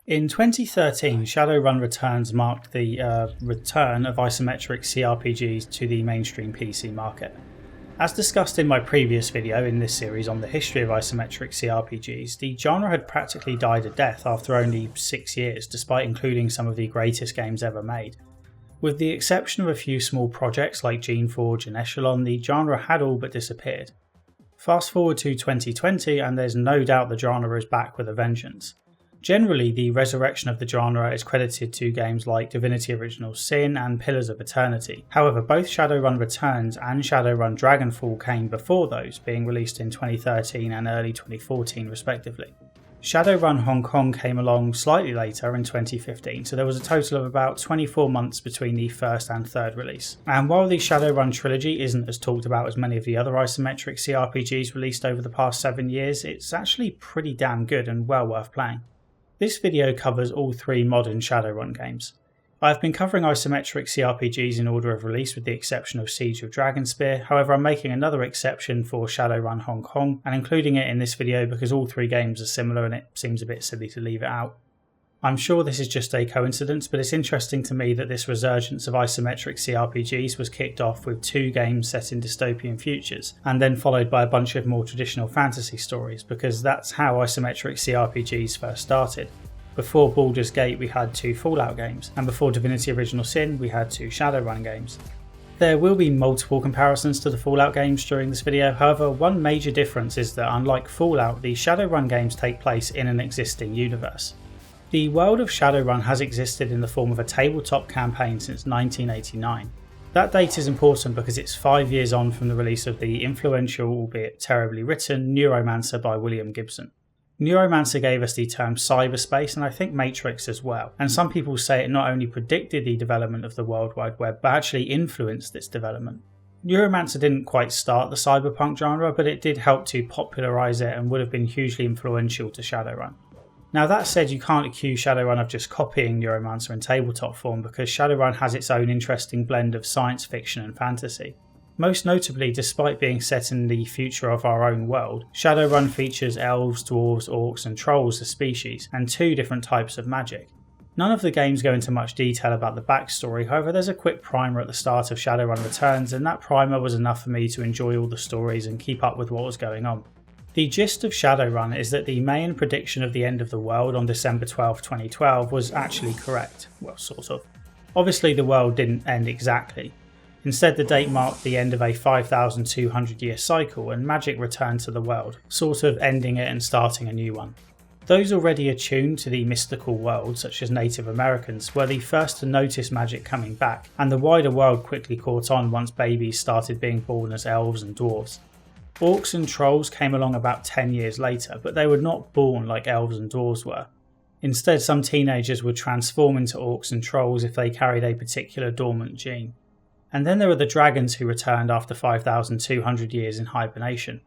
In 2013, Shadowrun Returns marked the return of isometric CRPGs to the mainstream PC market. As discussed in my previous video in this series on the history of isometric CRPGs, the genre had practically died a death after only 6 years, despite including some of the greatest games ever made. With the exception of a few small projects like Geneforge and Echelon, the genre had all but disappeared. Fast forward to 2020 and there's no doubt the genre is back with a vengeance. Generally, the resurrection of the genre is credited to games like Divinity Original Sin and Pillars of Eternity. However, both Shadowrun Returns and Shadowrun Dragonfall came before those, being released in 2013 and early 2014 respectively. Shadowrun Hong Kong came along slightly later in 2015, so there was a total of about 24 months between the first and third release. And while the Shadowrun trilogy isn't as talked about as many of the other isometric CRPGs released over the past 7 years, it's actually pretty damn good and well worth playing. This video covers all 3 modern Shadowrun games. I have been covering isometric CRPGs in order of release with the exception of Siege of Dragonspear, however I'm making another exception for Shadowrun Hong Kong and including it in this video because all 3 games are similar and it seems a bit silly to leave it out. I'm sure this is just a coincidence, but it's interesting to me that this resurgence of isometric CRPGs was kicked off with 2 games set in dystopian futures, and then followed by a bunch of more traditional fantasy stories, because that's how isometric CRPGs first started. Before Baldur's Gate we had 2 Fallout games, and before Divinity Original Sin we had 2 Shadowrun games. There will be multiple comparisons to the Fallout games during this video, however one major difference is that unlike Fallout, the Shadowrun games take place in an existing universe. The world of Shadowrun has existed in the form of a tabletop campaign since 1989. That date is important because it's 5 years on from the release of the influential, albeit terribly written, Neuromancer by William Gibson. Neuromancer gave us the term cyberspace and I think Matrix as well, and some people say it not only predicted the development of the World Wide Web but actually influenced its development. Neuromancer didn't quite start the cyberpunk genre, but it did help to popularise it and would have been hugely influential to Shadowrun. Now that said, you can't accuse Shadowrun of just copying Neuromancer in tabletop form because Shadowrun has its own interesting blend of science fiction and fantasy. Most notably, despite being set in the future of our own world, Shadowrun features elves, dwarves, orcs and trolls as species, and 2 different types of magic. None of the games go into much detail about the backstory, however there's a quick primer at the start of Shadowrun Returns and that primer was enough for me to enjoy all the stories and keep up with what was going on. The gist of Shadowrun is that the main prediction of the end of the world on December 12, 2012 was actually correct. Well, sort of. Obviously the world didn't end exactly. Instead the date marked the end of a 5,200 year cycle and magic returned to the world, sort of ending it and starting a new one. Those already attuned to the mystical world, such as Native Americans, were the first to notice magic coming back, and the wider world quickly caught on once babies started being born as elves and dwarves. Orcs and trolls came along about 10 years later, but they were not born like elves and dwarves were. Instead, some teenagers would transform into orcs and trolls if they carried a particular dormant gene. And then there were the dragons who returned after 5,200 years in hibernation.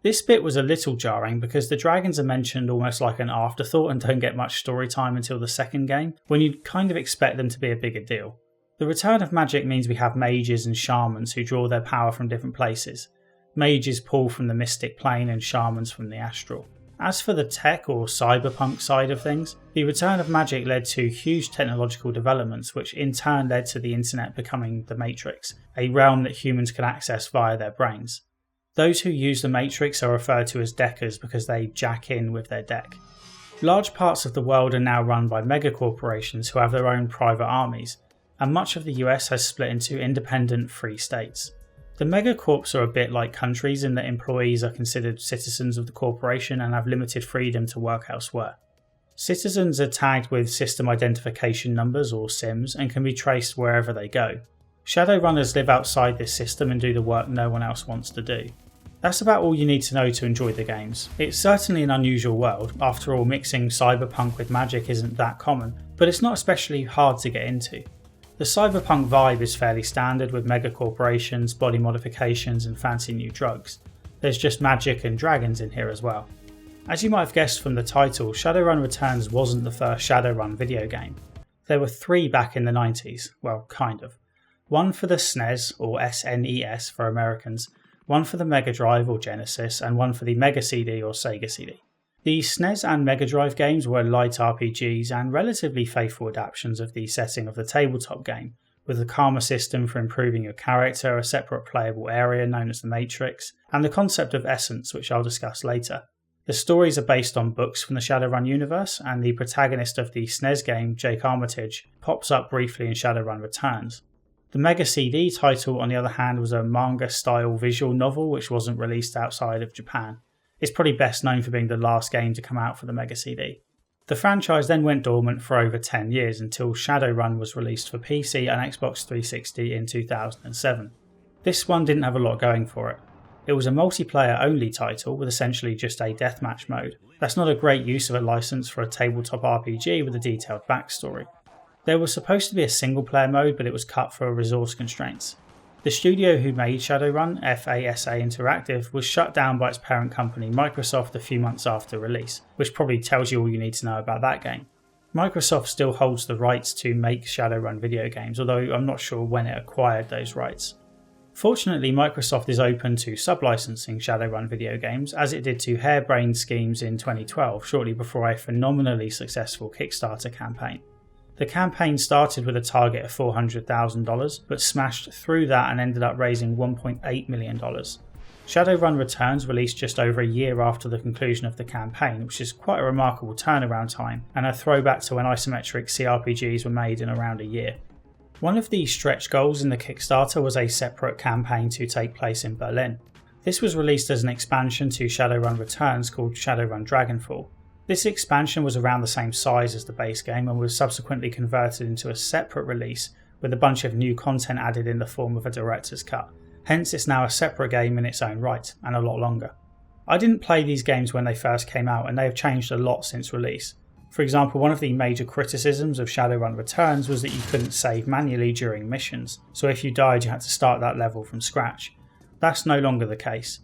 This bit was a little jarring because the dragons are mentioned almost like an afterthought and don't get much story time until the second game, when you'd kind of expect them to be a bigger deal. The return of magic means we have mages and shamans who draw their power from different places. Mages pull from the mystic plane and shamans from the astral. As for the tech or cyberpunk side of things, the return of magic led to huge technological developments which in turn led to the internet becoming the Matrix, a realm that humans can access via their brains. Those who use the Matrix are referred to as deckers because they jack in with their deck. Large parts of the world are now run by megacorporations who have their own private armies, and much of the US has split into independent free states. The megacorps are a bit like countries in that employees are considered citizens of the corporation and have limited freedom to work elsewhere. Citizens are tagged with system identification numbers or SIMs and can be traced wherever they go. Shadowrunners live outside this system and do the work no one else wants to do. That's about all you need to know to enjoy the games. It's certainly an unusual world, after all mixing cyberpunk with magic isn't that common, but it's not especially hard to get into. The cyberpunk vibe is fairly standard with megacorporations, body modifications and fancy new drugs. There's just magic and dragons in here as well. As you might have guessed from the title, Shadowrun Returns wasn't the first Shadowrun video game. There were 3 back in the 90s, well kind of. One for the SNES or SNES for Americans, one for the Mega Drive or Genesis and one for the Mega CD or Sega CD. The SNES and Mega Drive games were light RPGs and relatively faithful adaptations of the setting of the tabletop game, with a karma system for improving your character, a separate playable area known as the Matrix, and the concept of essence, which I'll discuss later. The stories are based on books from the Shadowrun universe, and the protagonist of the SNES game, Jake Armitage, pops up briefly in Shadowrun Returns. The Mega CD title, on the other hand, was a manga-style visual novel which wasn't released outside of Japan. It's probably best known for being the last game to come out for the Mega CD. The franchise then went dormant for over 10 years until Shadowrun was released for PC and Xbox 360 in 2007. This one didn't have a lot going for it. It was a multiplayer-only title with essentially just a deathmatch mode. That's not a great use of a license for a tabletop RPG with a detailed backstory. There was supposed to be a single-player mode, but it was cut for resource constraints. The studio who made Shadowrun, FASA Interactive, was shut down by its parent company Microsoft a few months after release, which probably tells you all you need to know about that game. Microsoft still holds the rights to make Shadowrun video games, although I'm not sure when it acquired those rights. Fortunately, Microsoft is open to sub-licensing Shadowrun video games, as it did to Harebrained Schemes in 2012, shortly before a phenomenally successful Kickstarter campaign. The campaign started with a target of $400,000, but smashed through that and ended up raising $1.8 million. Shadowrun Returns released just over a year after the conclusion of the campaign, which is quite a remarkable turnaround time, and a throwback to when isometric CRPGs were made in around a year. One of the stretch goals in the Kickstarter was a separate campaign to take place in Berlin. This was released as an expansion to Shadowrun Returns called Shadowrun Dragonfall. This expansion was around the same size as the base game and was subsequently converted into a separate release with a bunch of new content added in the form of a director's cut. Hence it's now a separate game in its own right, and a lot longer. I didn't play these games when they first came out, and they have changed a lot since release. For example, one of the major criticisms of Shadowrun Returns was that you couldn't save manually during missions, so if you died you had to start that level from scratch. That's no longer the case.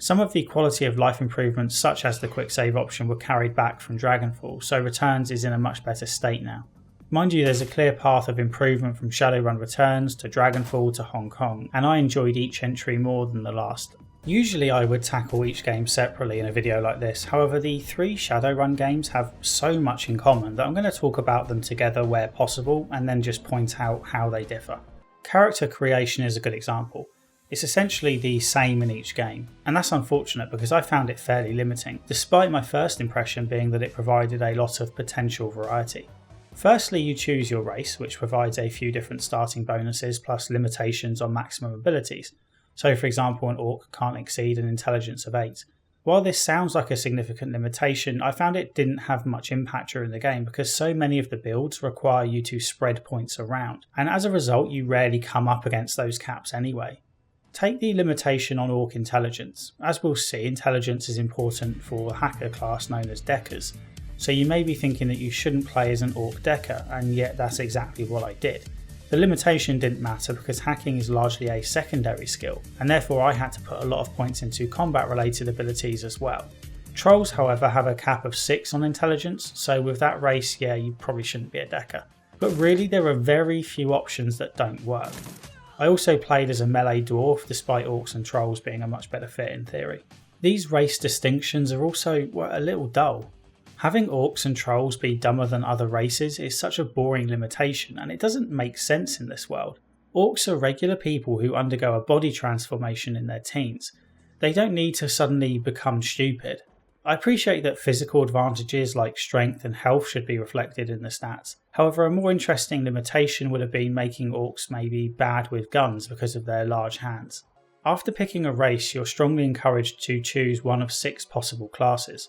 Some of the quality of life improvements, such as the quick save option, were carried back from Dragonfall, so Returns is in a much better state now. Mind you, there's a clear path of improvement from Shadowrun Returns to Dragonfall to Hong Kong, and I enjoyed each entry more than the last. Usually I would tackle each game separately in a video like this, however the 3 Shadowrun games have so much in common that I'm going to talk about them together where possible and then just point out how they differ. Character creation is a good example. It's essentially the same in each game, and that's unfortunate because I found it fairly limiting, despite my first impression being that it provided a lot of potential variety. Firstly, you choose your race, which provides a few different starting bonuses plus limitations on maximum abilities. So for example, an orc can't exceed an intelligence of 8. While this sounds like a significant limitation, I found it didn't have much impact during the game because so many of the builds require you to spread points around, and as a result you rarely come up against those caps anyway. Take the limitation on Orc Intelligence. As we'll see, intelligence is important for a hacker class known as Deckers, so you may be thinking that you shouldn't play as an Orc Decker, and yet that's exactly what I did. The limitation didn't matter because hacking is largely a secondary skill, and therefore I had to put a lot of points into combat related abilities as well. Trolls, however, have a cap of 6 on intelligence, so with that race, yeah, you probably shouldn't be a Decker. But really there are very few options that don't work. I also played as a melee dwarf, despite orcs and trolls being a much better fit in theory. These race distinctions are also a little dull. Having orcs and trolls be dumber than other races is such a boring limitation, and it doesn't make sense in this world. Orcs are regular people who undergo a body transformation in their teens. They don't need to suddenly become stupid. I appreciate that physical advantages like strength and health should be reflected in the stats. However, a more interesting limitation would have been making orcs maybe bad with guns because of their large hands. After picking a race, you're strongly encouraged to choose one of 6 possible classes.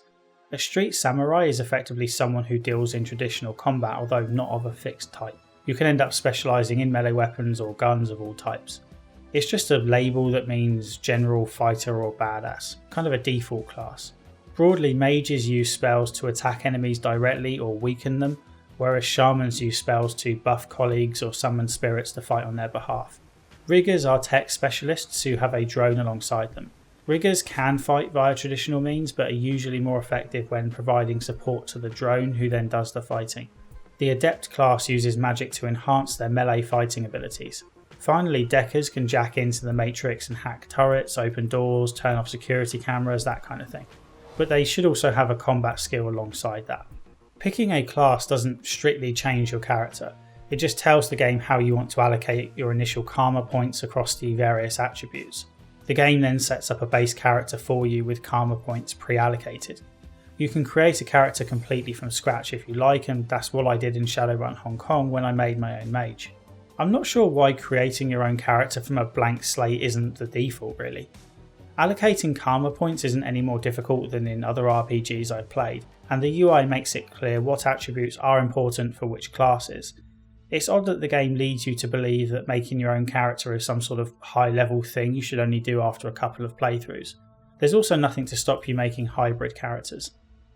A street samurai is effectively someone who deals in traditional combat, although not of a fixed type. You can end up specialising in melee weapons or guns of all types. It's just a label that means general, fighter or badass, kind of a default class. Broadly, mages use spells to attack enemies directly or weaken them, whereas shamans use spells to buff colleagues or summon spirits to fight on their behalf. Riggers are tech specialists who have a drone alongside them. Riggers can fight via traditional means, but are usually more effective when providing support to the drone, who then does the fighting. The Adept class uses magic to enhance their melee fighting abilities. Finally, Deckers can jack into the Matrix and hack turrets, open doors, turn off security cameras, that kind of thing. but they should also have a combat skill alongside that. Picking a class doesn't strictly change your character, it just tells the game how you want to allocate your initial karma points across the various attributes. The game then sets up a base character for you with karma points pre-allocated. You can create a character completely from scratch if you like, and that's what I did in Shadowrun Hong Kong when I made my own mage. I'm not sure why creating your own character from a blank slate isn't the default really. Allocating karma points isn't any more difficult than in other RPGs I've played, and the UI makes it clear what attributes are important for which classes. It's odd that the game leads you to believe that making your own character is some sort of high level thing you should only do after a couple of playthroughs. There's also nothing to stop you making hybrid characters.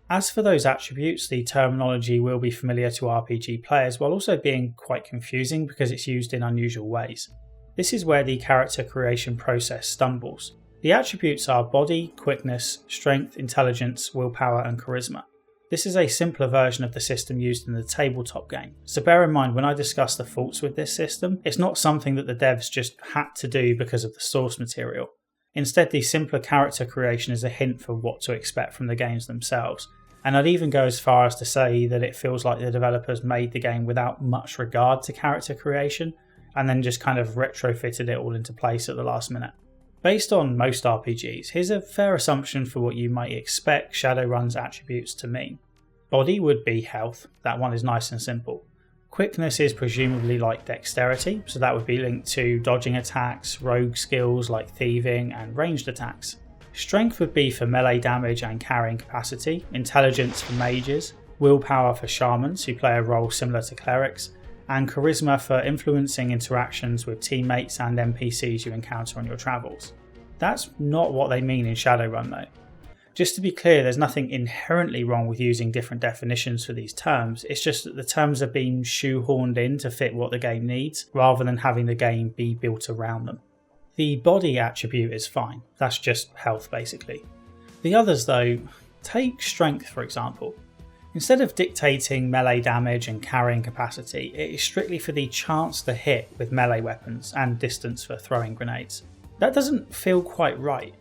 As for those attributes, the terminology will be familiar to RPG players while also being quite confusing because it's used in unusual ways. This is where the character creation process stumbles. The attributes are body, quickness, strength, intelligence, willpower and charisma. This is a simpler version of the system used in the tabletop game, so bear in mind when I discuss the faults with this system, it's not something that the devs just had to do because of the source material. Instead, the simpler character creation is a hint for what to expect from the games themselves, and I'd even go as far as to say that it feels like the developers made the game without much regard to character creation, and then just kind of retrofitted it all into place at the last minute. Based on most RPGs, here's a fair assumption for what you might expect Shadowrun's attributes to mean. Body would be health, that one is nice and simple. Quickness is presumably like dexterity, so that would be linked to dodging attacks, rogue skills like thieving and ranged attacks. Strength would be for melee damage and carrying capacity, intelligence for mages, willpower for shamans who play a role similar to clerics, and charisma for influencing interactions with teammates and NPCs you encounter on your travels. That's not what they mean in Shadowrun though. Just to be clear, there's nothing inherently wrong with using different definitions for these terms, it's just that the terms are being shoehorned in to fit what the game needs, rather than having the game be built around them. The body attribute is fine, that's just health basically. The others though, take strength for example. Instead of dictating melee damage and carrying capacity, it is strictly for the chance to hit with melee weapons and distance for throwing grenades. That doesn't feel quite right.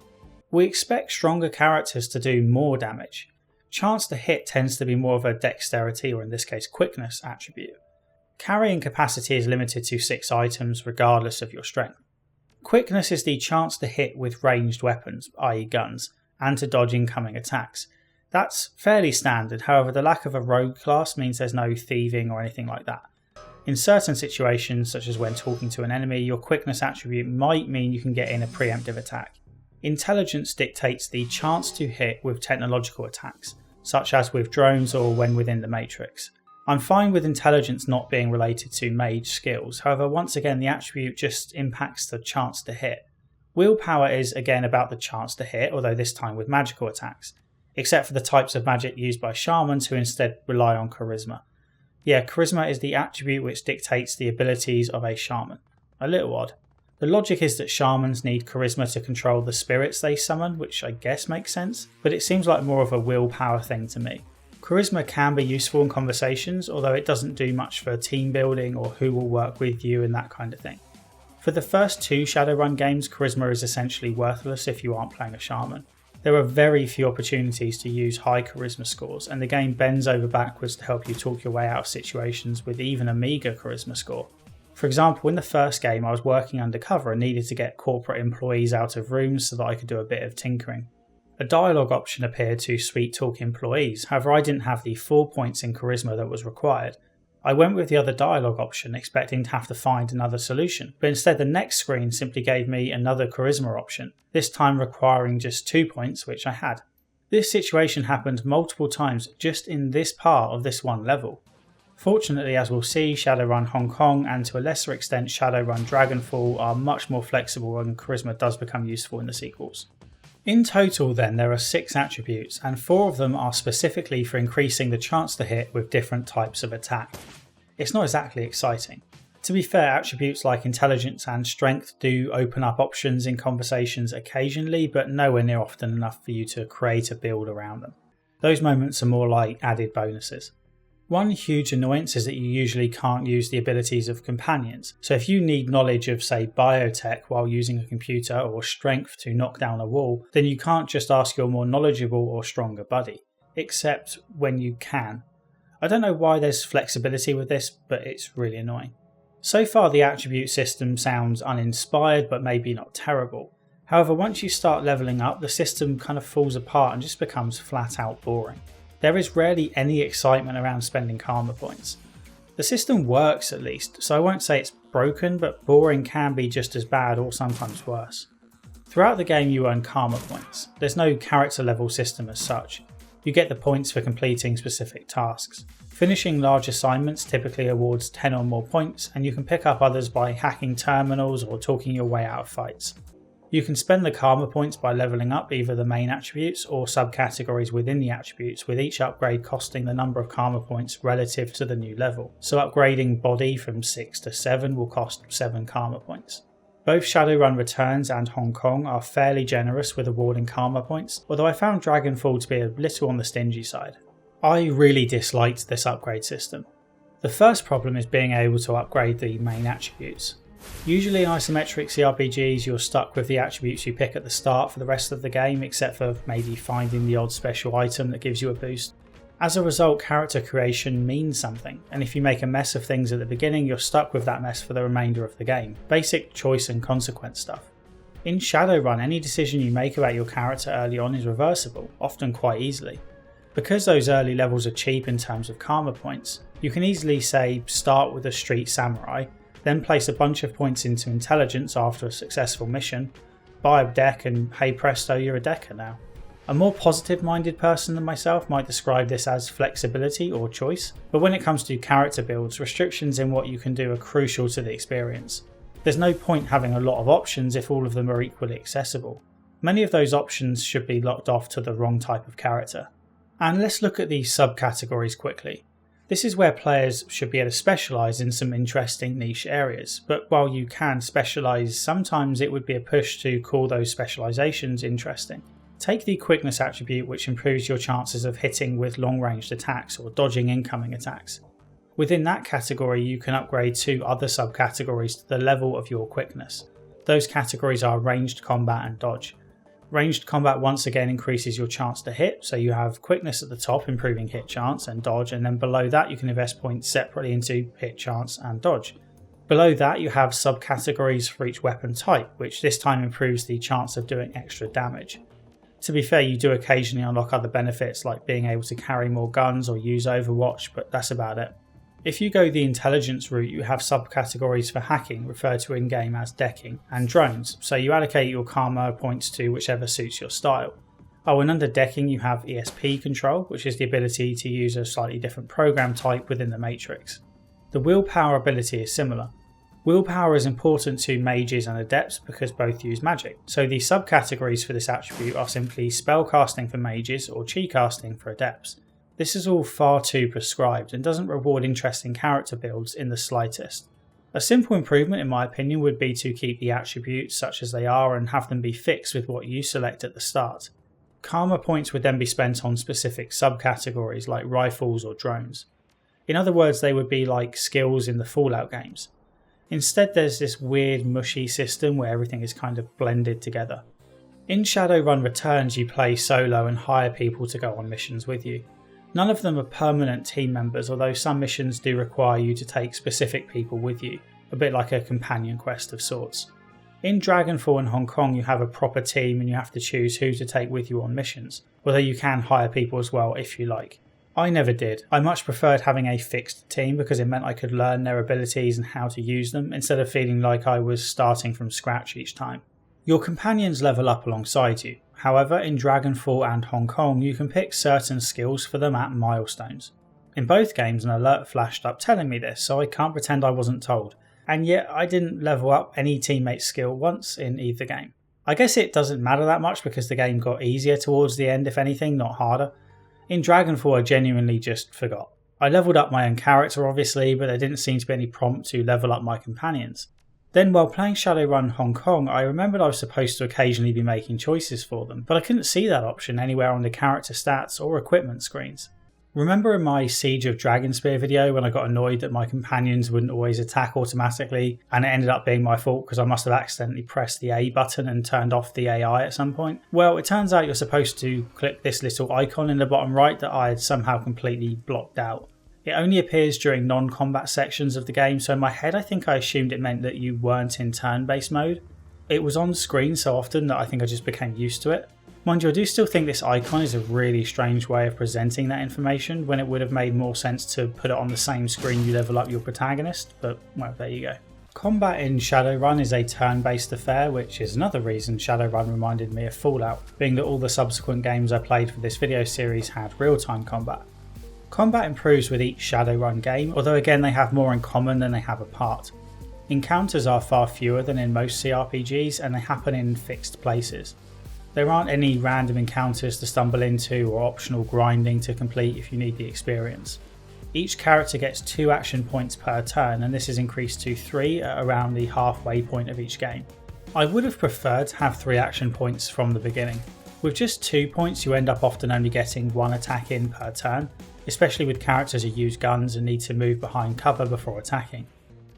We expect stronger characters to do more damage. Chance to hit tends to be more of a dexterity, or in this case quickness, attribute. Carrying capacity is limited to 6 items regardless of your strength. Quickness is the chance to hit with ranged weapons, i.e. guns, and to dodge incoming attacks. That's fairly standard, however the lack of a rogue class means there's no thieving or anything like that. In certain situations, such as when talking to an enemy, your quickness attribute might mean you can get in a preemptive attack. Intelligence dictates the chance to hit with technological attacks, such as with drones or when within the Matrix. I'm fine with intelligence not being related to mage skills, however once again the attribute just impacts the chance to hit. Willpower is again about the chance to hit, although this time with magical attacks, except for the types of magic used by shamans who instead rely on charisma. Yeah, charisma is the attribute which dictates the abilities of a shaman. A little odd. The logic is that shamans need charisma to control the spirits they summon, which I guess makes sense, but it seems like more of a willpower thing to me. Charisma can be useful in conversations, although it doesn't do much for team building or who will work with you and that kind of thing. For the first 2 Shadowrun games, charisma is essentially worthless if you aren't playing a shaman. There are very few opportunities to use high charisma scores, and the game bends over backwards to help you talk your way out of situations with even a meagre charisma score. For example, in the first game I was working undercover and needed to get corporate employees out of rooms so that I could do a bit of tinkering. A dialogue option appeared to sweet talk employees, however I didn't have the 4 points in charisma that was required. I went with the other dialogue option expecting to have to find another solution, but instead the next screen simply gave me another charisma option, this time requiring just 2 points, which I had. This situation happened multiple times just in this part of this one level. Fortunately, as we'll see, Shadowrun Hong Kong and to a lesser extent Shadowrun Dragonfall are much more flexible and charisma does become useful in the sequels. In total then there are 6 attributes and 4 of them are specifically for increasing the chance to hit with different types of attack. It's not exactly exciting. To be fair, attributes like intelligence and strength do open up options in conversations occasionally, but nowhere near often enough for you to create a build around them. Those moments are more like added bonuses. One huge annoyance is that you usually can't use the abilities of companions, so if you need knowledge of say biotech while using a computer or strength to knock down a wall, then you can't just ask your more knowledgeable or stronger buddy, except when you can. I don't know why there's flexibility with this, but it's really annoying. So far the attribute system sounds uninspired but maybe not terrible. However, once you start levelling up, the system kind of falls apart and just becomes flat out boring. There is rarely any excitement around spending karma points. The system works at least, so I won't say it's broken, but boring can be just as bad or sometimes worse. Throughout the game you earn karma points. There's no character level system as such. You get the points for completing specific tasks. Finishing large assignments typically awards 10 or more points, and you can pick up others by hacking terminals or talking your way out of fights. You can spend the karma points by levelling up either the main attributes or subcategories within the attributes, with each upgrade costing the number of karma points relative to the new level. So upgrading body from 6 to 7 will cost 7 karma points. Both Shadowrun Returns and Hong Kong are fairly generous with awarding karma points, although I found Dragonfall to be a little on the stingy side. I really disliked this upgrade system. The first problem is being able to upgrade the main attributes. Usually in isometric CRPGs you're stuck with the attributes you pick at the start for the rest of the game, except for maybe finding the odd special item that gives you a boost. As a result, character creation means something, and if you make a mess of things at the beginning, you're stuck with that mess for the remainder of the game. Basic choice and consequence stuff. In Shadowrun, any decision you make about your character early on is reversible, often quite easily. Because those early levels are cheap in terms of karma points, you can easily say start with a street samurai, then place a bunch of points into intelligence after a successful mission, buy a deck, and hey presto, you're a decker now. A more positive minded person than myself might describe this as flexibility or choice, but when it comes to character builds, restrictions in what you can do are crucial to the experience. There's no point having a lot of options if all of them are equally accessible. Many of those options should be locked off to the wrong type of character. And let's look at these subcategories quickly. This is where players should be able to specialise in some interesting niche areas, but while you can specialise, sometimes it would be a push to call those specialisations interesting. Take the quickness attribute, which improves your chances of hitting with long-ranged attacks or dodging incoming attacks. Within that category you can upgrade 2 other subcategories to the level of your quickness. Those categories are ranged combat and dodge. Ranged combat once again increases your chance to hit, so you have quickness at the top improving hit chance and dodge, and then below that you can invest points separately into hit chance and dodge. Below that you have subcategories for each weapon type, which this time improves the chance of doing extra damage. To be fair, you do occasionally unlock other benefits like being able to carry more guns or use Overwatch, but that's about it. If you go the intelligence route, you have subcategories for hacking, referred to in-game as decking, and drones, so you allocate your karma points to whichever suits your style. Oh, and under decking you have ESP control, which is the ability to use a slightly different program type within the matrix. The willpower ability is similar. Willpower is important to mages and adepts because both use magic, so the subcategories for this attribute are simply spellcasting for mages or chi casting for adepts. This is all far too prescribed and doesn't reward interesting character builds in the slightest. A simple improvement in my opinion would be to keep the attributes such as they are and have them be fixed with what you select at the start. Karma points would then be spent on specific subcategories like rifles or drones. In other words, they would be like skills in the Fallout games. Instead there's this weird mushy system where everything is kind of blended together. In Shadowrun Returns you play solo and hire people to go on missions with you. None of them are permanent team members, although some missions do require you to take specific people with you, a bit like a companion quest of sorts. In Dragonfall and Hong Kong you have a proper team and you have to choose who to take with you on missions, although you can hire people as well if you like. I never did. I much preferred having a fixed team because it meant I could learn their abilities and how to use them instead of feeling like I was starting from scratch each time. Your companions level up alongside you. However, in Dragonfall and Hong Kong you can pick certain skills for them at milestones. In both games an alert flashed up telling me this, so I can't pretend I wasn't told, and yet I didn't level up any teammate's skill once in either game. I guess it doesn't matter that much because the game got easier towards the end, if anything, not harder. In Dragonfall I genuinely just forgot. I leveled up my own character obviously, but there didn't seem to be any prompt to level up my companions. Then while playing Shadowrun Hong Kong, I remembered I was supposed to occasionally be making choices for them, but I couldn't see that option anywhere on the character stats or equipment screens. Remember in my Siege of Dragonspear video when I got annoyed that my companions wouldn't always attack automatically, and it ended up being my fault because I must have accidentally pressed the A button and turned off the AI at some point? Well, it turns out you're supposed to click this little icon in the bottom right that I had somehow completely blocked out. It only appears during non-combat sections of the game, so in my head I think I assumed it meant that you weren't in turn-based mode. It was on screen so often that I think I just became used to it. Mind you, I do still think this icon is a really strange way of presenting that information when it would have made more sense to put it on the same screen you level up your protagonist, but well, there you go. Combat in Shadowrun is a turn-based affair, which is another reason Shadowrun reminded me of Fallout, being that all the subsequent games I played for this video series had real-time combat. Combat improves with each Shadowrun game, although again they have more in common than they have apart. Encounters are far fewer than in most CRPGs and they happen in fixed places. There aren't any random encounters to stumble into or optional grinding to complete if you need the experience. Each character gets 2 action points per turn, and this is increased to 3 at around the halfway point of each game. I would have preferred to have 3 action points from the beginning. With just 2 points you end up often only getting 1 attack in per turn, especially with characters who use guns and need to move behind cover before attacking.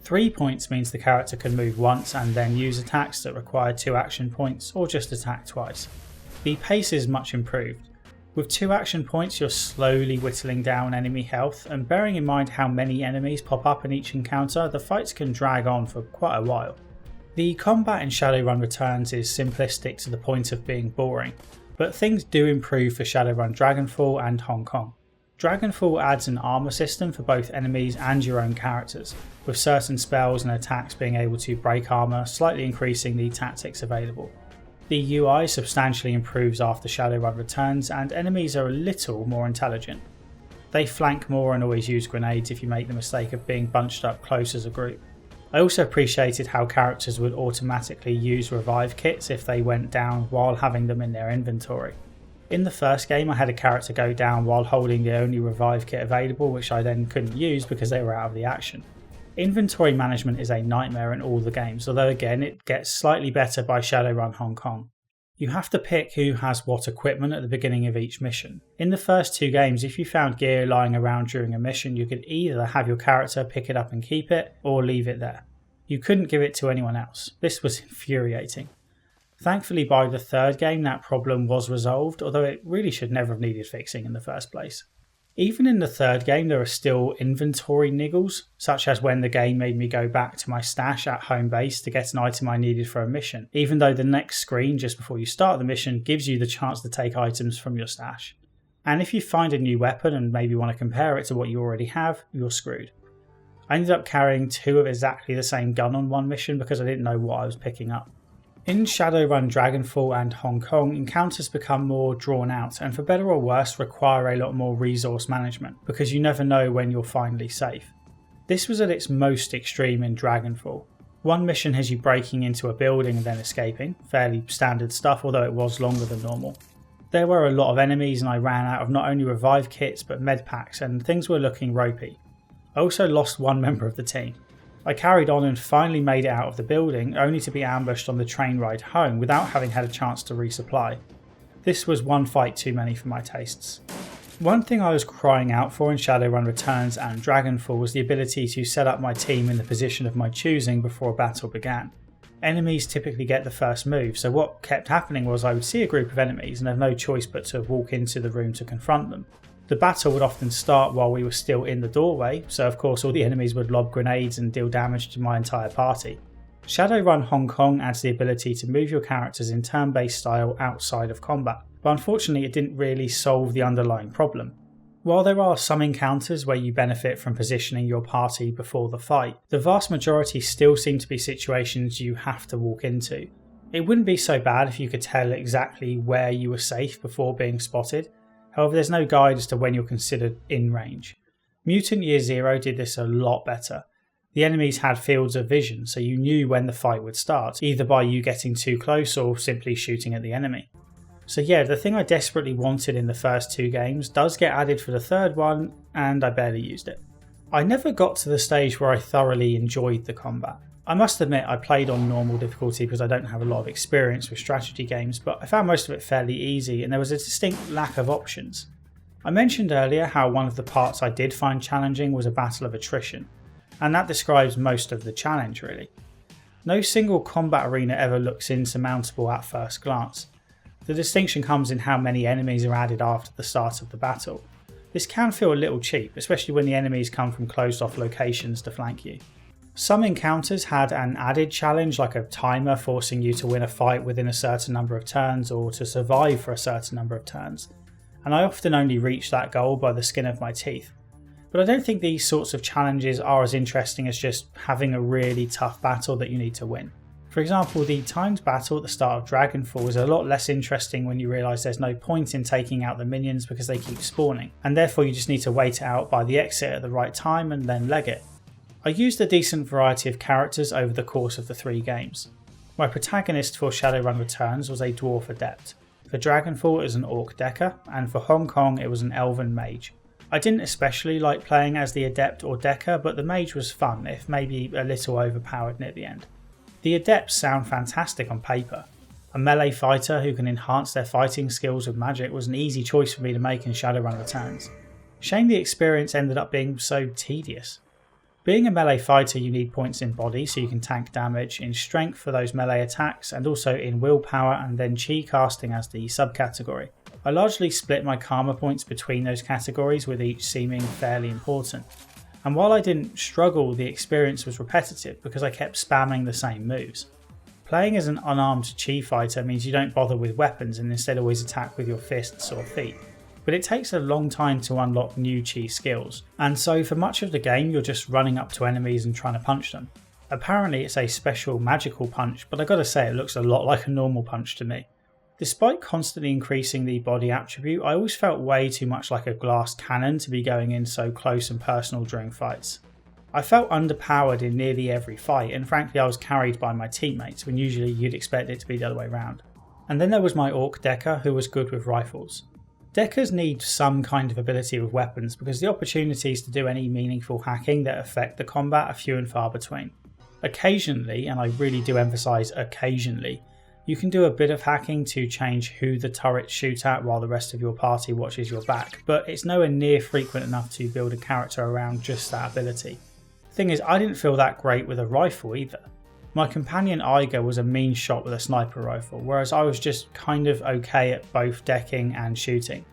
3 points means the character can move once and then use attacks that require 2 action points or just attack twice. The pace is much improved. With 2 action points you're slowly whittling down enemy health, and bearing in mind how many enemies pop up in each encounter, the fights can drag on for quite a while. The combat in Shadowrun Returns is simplistic to the point of being boring, but things do improve for Shadowrun Dragonfall and Hong Kong. Dragonfall adds an armour system for both enemies and your own characters, with certain spells and attacks being able to break armour, slightly increasing the tactics available. The UI substantially improves after Shadowrun Returns, and enemies are a little more intelligent. They flank more and always use grenades if you make the mistake of being bunched up close as a group. I also appreciated how characters would automatically use revive kits if they went down while having them in their inventory. In the first game I had a character go down while holding the only revive kit available, which I then couldn't use because they were out of the action. Inventory management is a nightmare in all the games, although again it gets slightly better by Shadowrun Hong Kong. You have to pick who has what equipment at the beginning of each mission. In the first 2 games, if you found gear lying around during a mission, you could either have your character pick it up and keep it, or leave it there. You couldn't give it to anyone else. This was infuriating. Thankfully by the 3rd game that problem was resolved, although it really should never have needed fixing in the first place. Even in the 3rd game there are still inventory niggles, such as when the game made me go back to my stash at home base to get an item I needed for a mission, even though the next screen just before you start the mission gives you the chance to take items from your stash. And if you find a new weapon and maybe want to compare it to what you already have, you're screwed. I ended up carrying 2 of exactly the same gun on one mission because I didn't know what I was picking up. In Shadowrun Dragonfall and Hong Kong, encounters become more drawn out and for better or worse require a lot more resource management because you never know when you're finally safe. This was at its most extreme in Dragonfall. One mission has you breaking into a building and then escaping, fairly standard stuff although it was longer than normal. There were a lot of enemies and I ran out of not only revive kits but med packs and things were looking ropey. I also lost 1 member of the team. I carried on and finally made it out of the building, only to be ambushed on the train ride home without having had a chance to resupply. This was 1 fight too many for my tastes. One thing I was crying out for in Shadowrun Returns and Dragonfall was the ability to set up my team in the position of my choosing before a battle began. Enemies typically get the first move, so what kept happening was I would see a group of enemies and have no choice but to walk into the room to confront them. The battle would often start while we were still in the doorway, so of course all the enemies would lob grenades and deal damage to my entire party. Shadowrun Hong Kong adds the ability to move your characters in turn-based style outside of combat, but unfortunately it didn't really solve the underlying problem. While there are some encounters where you benefit from positioning your party before the fight, the vast majority still seem to be situations you have to walk into. It wouldn't be so bad if you could tell exactly where you were safe before being spotted. However, there's no guide as to when you're considered in range. Mutant Year Zero did this a lot better. The enemies had fields of vision, so you knew when the fight would start, either by you getting too close or simply shooting at the enemy. So yeah, the thing I desperately wanted in the first 2 games does get added for the 3rd one, and I barely used it. I never got to the stage where I thoroughly enjoyed the combat. I must admit I played on normal difficulty because I don't have a lot of experience with strategy games, but I found most of it fairly easy and there was a distinct lack of options. I mentioned earlier how one of the parts I did find challenging was a battle of attrition, and that describes most of the challenge really. No single combat arena ever looks insurmountable at first glance. The distinction comes in how many enemies are added after the start of the battle. This can feel a little cheap, especially when the enemies come from closed off locations to flank you. Some encounters had an added challenge like a timer forcing you to win a fight within a certain number of turns or to survive for a certain number of turns, and I often only reached that goal by the skin of my teeth. But I don't think these sorts of challenges are as interesting as just having a really tough battle that you need to win. For example, the timed battle at the start of Dragonfall is a lot less interesting when you realise there's no point in taking out the minions because they keep spawning, and therefore you just need to wait it out by the exit at the right time and then leg it. I used a decent variety of characters over the course of the 3 games. My protagonist for Shadowrun Returns was a Dwarf Adept, for Dragonfall it was an Orc Decker, and for Hong Kong it was an Elven Mage. I didn't especially like playing as the Adept or Decker, but the Mage was fun, if maybe a little overpowered near the end. The Adepts sound fantastic on paper. A melee fighter who can enhance their fighting skills with magic was an easy choice for me to make in Shadowrun Returns. Shame the experience ended up being so tedious. Being a melee fighter you need points in body so you can tank damage, in strength for those melee attacks, and also in willpower and then chi casting as the subcategory. I largely split my karma points between those categories, with each seeming fairly important. And while I didn't struggle, the experience was repetitive because I kept spamming the same moves. Playing as an unarmed chi fighter means you don't bother with weapons and instead always attack with your fists or feet. But it takes a long time to unlock new chi skills, and so for much of the game you're just running up to enemies and trying to punch them. Apparently it's a special magical punch, but I gotta say it looks a lot like a normal punch to me. Despite constantly increasing the body attribute, I always felt way too much like a glass cannon to be going in so close and personal during fights. I felt underpowered in nearly every fight, and frankly I was carried by my teammates when usually you'd expect it to be the other way around. And then there was my Orc Decker who was good with rifles. Deckers need some kind of ability with weapons because the opportunities to do any meaningful hacking that affect the combat are few and far between. Occasionally, and I really do emphasise occasionally, you can do a bit of hacking to change who the turrets shoot at while the rest of your party watches your back, but it's nowhere near frequent enough to build a character around just that ability. Thing is, I didn't feel that great with a rifle either. My companion Iger was a mean shot with a sniper rifle, whereas I was just kind of okay at both decking and shooting.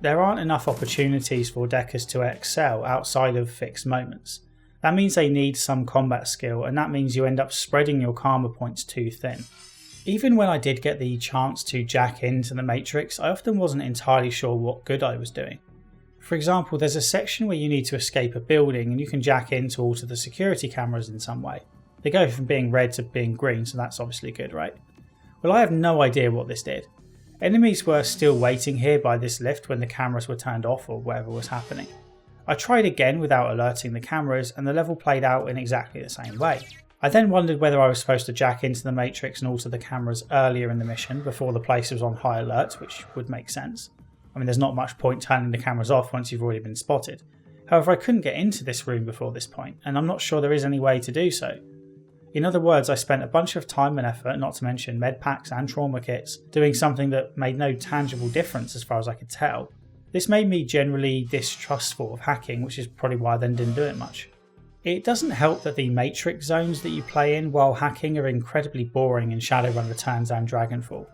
There aren't enough opportunities for deckers to excel outside of fixed moments. That means they need some combat skill, and that means you end up spreading your karma points too thin. Even when I did get the chance to jack into the Matrix, I often wasn't entirely sure what good I was doing. For example, there's a section where you need to escape a building and you can jack in to alter the security cameras in some way. They go from being red to being green, so that's obviously good, right? Well, I have no idea what this did. Enemies were still waiting here by this lift when the cameras were turned off or whatever was happening. I tried again without alerting the cameras and the level played out in exactly the same way. I then wondered whether I was supposed to jack into the Matrix and alter the cameras earlier in the mission before the place was on high alert, which would make sense. I mean, there's not much point turning the cameras off once you've already been spotted. However, I couldn't get into this room before this point, and I'm not sure there is any way to do so. In other words, I spent a bunch of time and effort, not to mention med packs and trauma kits, doing something that made no tangible difference as far as I could tell. This made me generally distrustful of hacking, which is probably why I then didn't do it much. It doesn't help that the Matrix zones that you play in while hacking are incredibly boring in Shadowrun Returns and Dragonfall.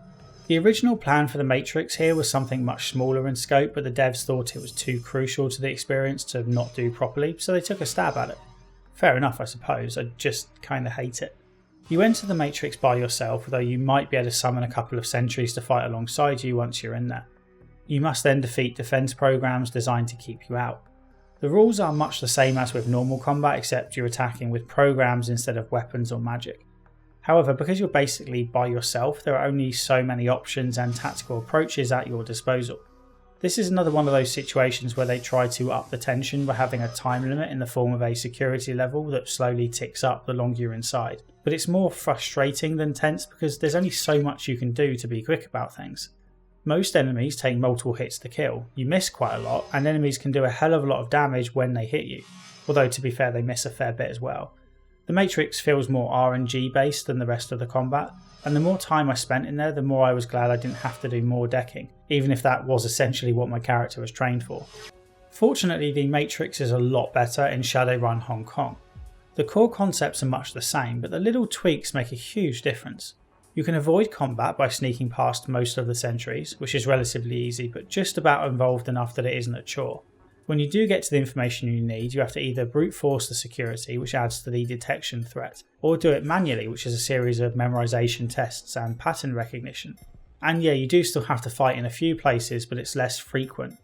The original plan for the Matrix here was something much smaller in scope, but the devs thought it was too crucial to the experience to not do properly, so they took a stab at it. Fair enough, I suppose, I just kinda hate it. You enter the Matrix by yourself, though you might be able to summon a couple of sentries to fight alongside you once you're in there. You must then defeat defense programs designed to keep you out. The rules are much the same as with normal combat, except you're attacking with programs instead of weapons or magic. However, because you're basically by yourself, there are only so many options and tactical approaches at your disposal. This is another one of those situations where they try to up the tension by having a time limit in the form of a security level that slowly ticks up the longer you're inside. But it's more frustrating than tense because there's only so much you can do to be quick about things. Most enemies take multiple hits to kill, you miss quite a lot, and enemies can do a hell of a lot of damage when they hit you, although to be fair they miss a fair bit as well. The Matrix feels more RNG based than the rest of the combat, and the more time I spent in there, the more I was glad I didn't have to do more decking, even if that was essentially what my character was trained for. Fortunately, the Matrix is a lot better in Shadowrun Hong Kong. The core concepts are much the same, but the little tweaks make a huge difference. You can avoid combat by sneaking past most of the sentries, which is relatively easy, but just about involved enough that it isn't a chore. When you do get to the information you need, you have to either brute force the security, which adds to the detection threat, or do it manually, which is a series of memorization tests and pattern recognition. And yeah, you do still have to fight in a few places, but it's less frequent.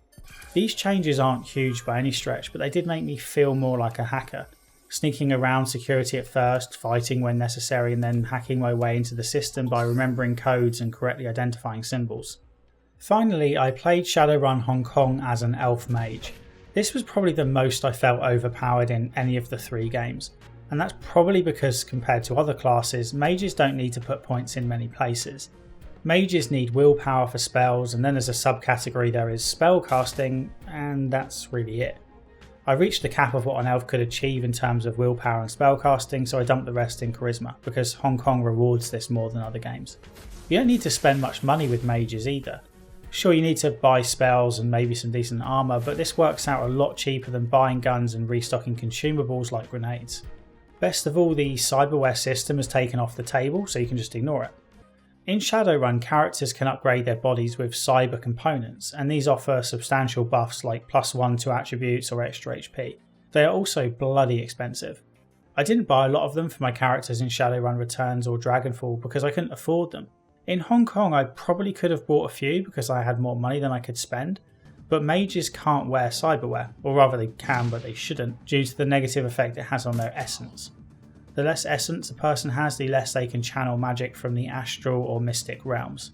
These changes aren't huge by any stretch, but they did make me feel more like a hacker. Sneaking around security at first, fighting when necessary, and then hacking my way into the system by remembering codes and correctly identifying symbols. Finally, I played Shadowrun Hong Kong as an elf mage. This was probably the most I felt overpowered in any of the 3 games, and that's probably because compared to other classes, mages don't need to put points in many places. Mages need willpower for spells, and then as a subcategory there is spell casting, and that's really it. I reached the cap of what an elf could achieve in terms of willpower and spell casting, so I dumped the rest in charisma, because Hong Kong rewards this more than other games. You don't need to spend much money with mages either. Sure, you need to buy spells and maybe some decent armour, but this works out a lot cheaper than buying guns and restocking consumables like grenades. Best of all, the cyberware system is taken off the table, so you can just ignore it. In Shadowrun, characters can upgrade their bodies with cyber components, and these offer substantial buffs like +1 to attributes or extra HP. They are also bloody expensive. I didn't buy a lot of them for my characters in Shadowrun Returns or Dragonfall because I couldn't afford them. In Hong Kong I probably could have bought a few because I had more money than I could spend, but mages can't wear cyberware, or rather they can but they shouldn't, due to the negative effect it has on their essence. The less essence a person has, the less they can channel magic from the astral or mystic realms.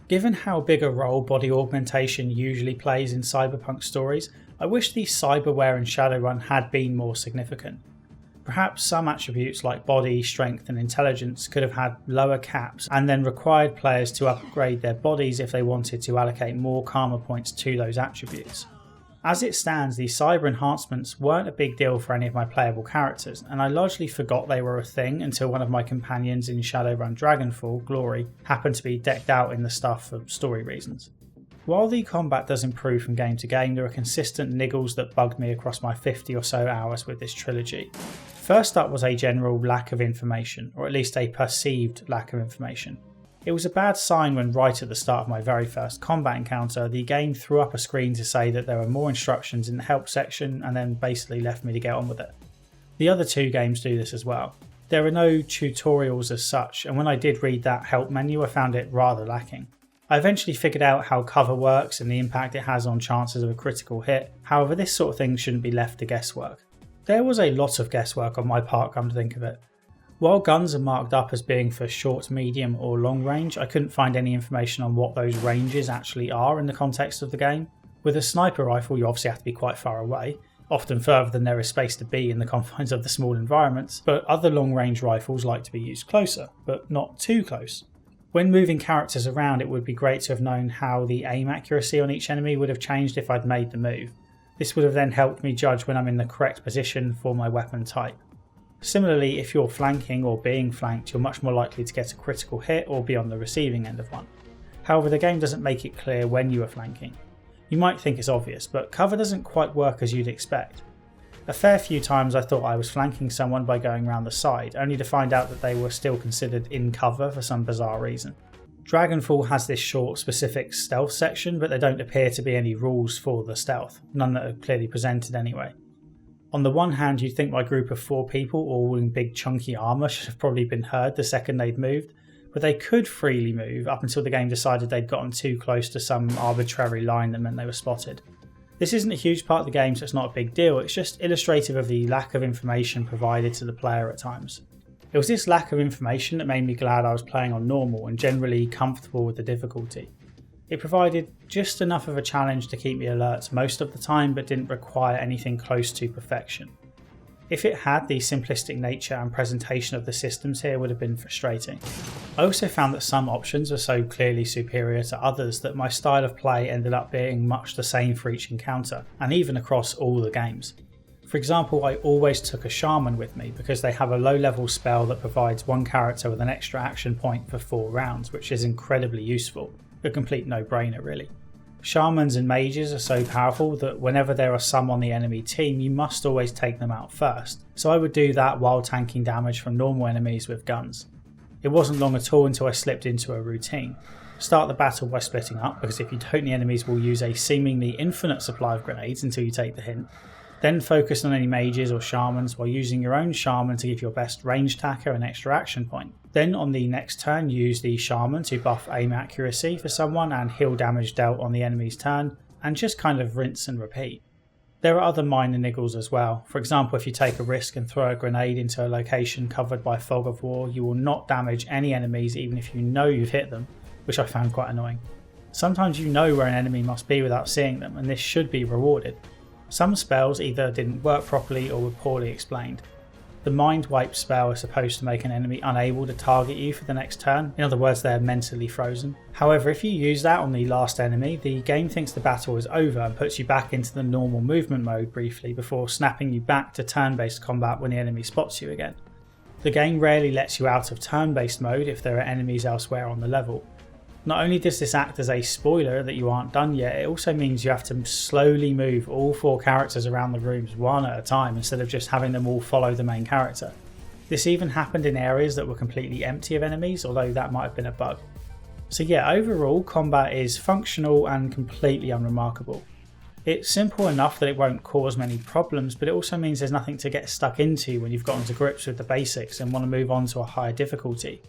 Given how big a role body augmentation usually plays in cyberpunk stories, I wish the cyberware in Shadowrun had been more significant. Perhaps some attributes like body, strength and intelligence could have had lower caps and then required players to upgrade their bodies if they wanted to allocate more karma points to those attributes. As it stands, the cyber enhancements weren't a big deal for any of my playable characters, and I largely forgot they were a thing until one of my companions in Shadowrun Dragonfall, Glory, happened to be decked out in the stuff for story reasons. While the combat does improve from game to game, there are consistent niggles that bugged me across my 50 or so hours with this trilogy. First up was a general lack of information, or at least a perceived lack of information. It was a bad sign when right at the start of my very first combat encounter, the game threw up a screen to say that there were more instructions in the help section and then basically left me to get on with it. The other 2 games do this as well. There are no tutorials as such, and when I did read that help menu I found it rather lacking. I eventually figured out how cover works and the impact it has on chances of a critical hit, however this sort of thing shouldn't be left to guesswork. There was a lot of guesswork on my part, come to think of it. While guns are marked up as being for short, medium or long range, I couldn't find any information on what those ranges actually are in the context of the game. With a sniper rifle you obviously have to be quite far away, often further than there is space to be in the confines of the small environments, but other long range rifles like to be used closer, but not too close. When moving characters around, it would be great to have known how the aim accuracy on each enemy would have changed if I'd made the move. This would have then helped me judge when I'm in the correct position for my weapon type. Similarly, if you're flanking or being flanked, you're much more likely to get a critical hit or be on the receiving end of one. However, the game doesn't make it clear when you are flanking. You might think it's obvious, but cover doesn't quite work as you'd expect. A fair few times I thought I was flanking someone by going round the side, only to find out that they were still considered in cover for some bizarre reason. Dragonfall has this short specific stealth section, but there don't appear to be any rules for the stealth, none that are clearly presented anyway. On the one hand, you'd think my group of 4 people all in big chunky armour should have probably been heard the second they'd moved, but they could freely move up until the game decided they'd gotten too close to some arbitrary line that meant they were spotted. This isn't a huge part of the game, so it's not a big deal, it's just illustrative of the lack of information provided to the player at times. It was this lack of information that made me glad I was playing on normal and generally comfortable with the difficulty. It provided just enough of a challenge to keep me alert most of the time, but didn't require anything close to perfection. If it had, the simplistic nature and presentation of the systems here would have been frustrating. I also found that some options were so clearly superior to others that my style of play ended up being much the same for each encounter, and even across all the games. For example, I always took a shaman with me because they have a low level spell that provides one character with an extra action point for 4 rounds, which is incredibly useful. A complete no-brainer really. Shamans and mages are so powerful that whenever there are some on the enemy team, you must always take them out first, so I would do that while tanking damage from normal enemies with guns. It wasn't long at all until I slipped into a routine. Start the battle by splitting up, because if you don't, the enemies will use a seemingly infinite supply of grenades until you take the hint. Then focus on any mages or shamans while using your own shaman to give your best ranged attacker an extra action point. Then on the next turn use the shaman to buff aim accuracy for someone and heal damage dealt on the enemy's turn, and just kind of rinse and repeat. There are other minor niggles as well. For example, if you take a risk and throw a grenade into a location covered by fog of war, you will not damage any enemies even if you know you've hit them, which I found quite annoying. Sometimes you know where an enemy must be without seeing them, and this should be rewarded. Some spells either didn't work properly or were poorly explained. The Mind Wipe spell is supposed to make an enemy unable to target you for the next turn, in other words they're mentally frozen. However, if you use that on the last enemy, the game thinks the battle is over and puts you back into the normal movement mode briefly before snapping you back to turn-based combat when the enemy spots you again. The game rarely lets you out of turn-based mode if there are enemies elsewhere on the level. Not only does this act as a spoiler that you aren't done yet, it also means you have to slowly move all 4 characters around the rooms one at a time instead of just having them all follow the main character. This even happened in areas that were completely empty of enemies, although that might have been a bug. So yeah, overall combat is functional and completely unremarkable. It's simple enough that it won't cause many problems, but it also means there's nothing to get stuck into when you've gotten to grips with the basics and want to move on to a higher difficulty.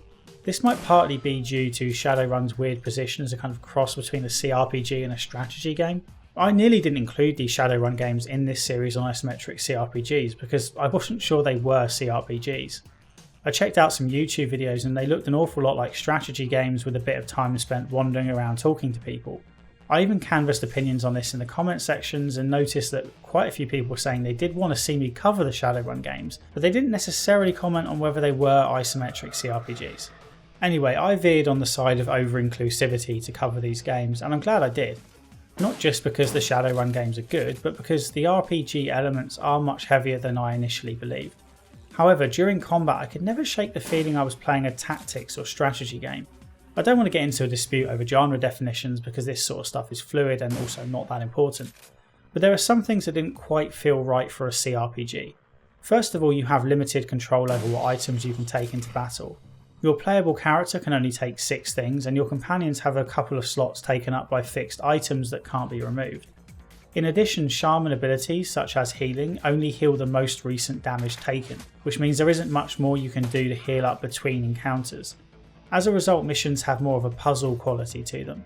This might partly be due to Shadowrun's weird position as a kind of cross between a CRPG and a strategy game. I nearly didn't include the Shadowrun games in this series on isometric CRPGs because I wasn't sure they were CRPGs. I checked out some YouTube videos and they looked an awful lot like strategy games with a bit of time spent wandering around talking to people. I even canvassed opinions on this in the comment sections and noticed that quite a few people were saying they did want to see me cover the Shadowrun games, but they didn't necessarily comment on whether they were isometric CRPGs. Anyway, I veered on the side of over-inclusivity to cover these games, and I'm glad I did. Not just because the Shadowrun games are good, but because the RPG elements are much heavier than I initially believed. However, during combat I could never shake the feeling I was playing a tactics or strategy game. I don't want to get into a dispute over genre definitions because this sort of stuff is fluid and also not that important. But there are some things that didn't quite feel right for a CRPG. First of all, you have limited control over what items you can take into battle. Your playable character can only take 6 things, and your companions have a couple of slots taken up by fixed items that can't be removed. In addition, shaman abilities such as healing only heal the most recent damage taken, which means there isn't much more you can do to heal up between encounters. As a result, missions have more of a puzzle quality to them.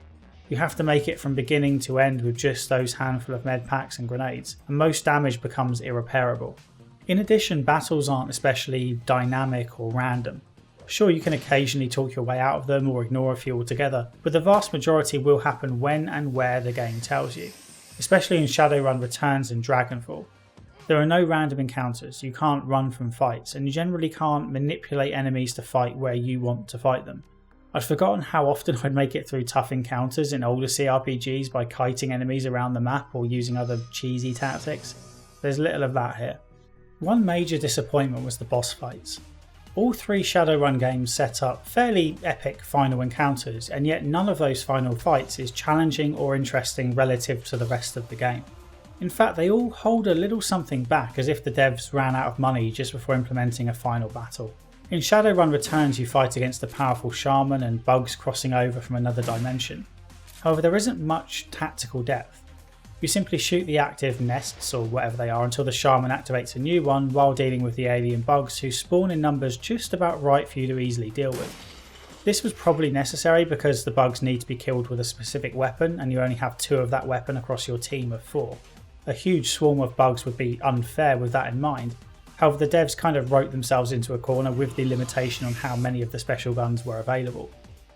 You have to make it from beginning to end with just those handful of medpacks and grenades, and most damage becomes irreparable. In addition, battles aren't especially dynamic or random. Sure, you can occasionally talk your way out of them or ignore a few altogether, but the vast majority will happen when and where the game tells you, especially in Shadowrun Returns and Dragonfall. There are no random encounters, you can't run from fights, and you generally can't manipulate enemies to fight where you want to fight them. I'd forgotten how often I'd make it through tough encounters in older CRPGs by kiting enemies around the map or using other cheesy tactics. There's little of that here. One major disappointment was the boss fights. All 3 Shadowrun games set up fairly epic final encounters, and yet none of those final fights is challenging or interesting relative to the rest of the game. In fact, they all hold a little something back, as if the devs ran out of money just before implementing a final battle. In Shadowrun Returns you fight against a powerful shaman and bugs crossing over from another dimension. However, there isn't much tactical depth. You simply shoot the active nests, or whatever they are, until the shaman activates a new one while dealing with the alien bugs who spawn in numbers just about right for you to easily deal with. This was probably necessary because the bugs need to be killed with a specific weapon and you only have 2 of that weapon across your team of 4. A huge swarm of bugs would be unfair with that in mind. However, the devs kind of wrote themselves into a corner with the limitation on how many of the special guns were available.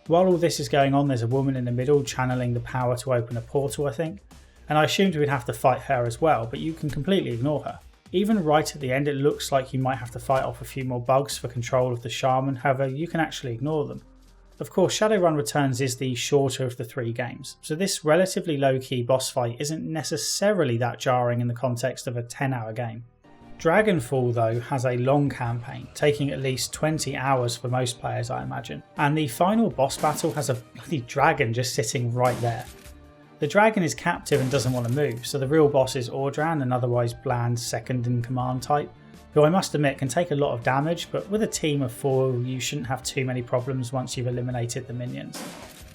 While all this is going on, there's a woman in the middle channeling the power to open a portal, I think. And I assumed we'd have to fight her as well, but you can completely ignore her. Even right at the end it looks like you might have to fight off a few more bugs for control of the shaman, however you can actually ignore them. Of course, Shadowrun Returns is the shorter of the 3 games, so this relatively low-key boss fight isn't necessarily that jarring in the context of a 10-hour game. Dragonfall though has a long campaign, taking at least 20 hours for most players I imagine, and the final boss battle has a bloody dragon just sitting right there. The dragon is captive and doesn't want to move, so the real boss is Audran, an otherwise bland second in command type, who I must admit can take a lot of damage, but with a team of 4 you shouldn't have too many problems once you've eliminated the minions.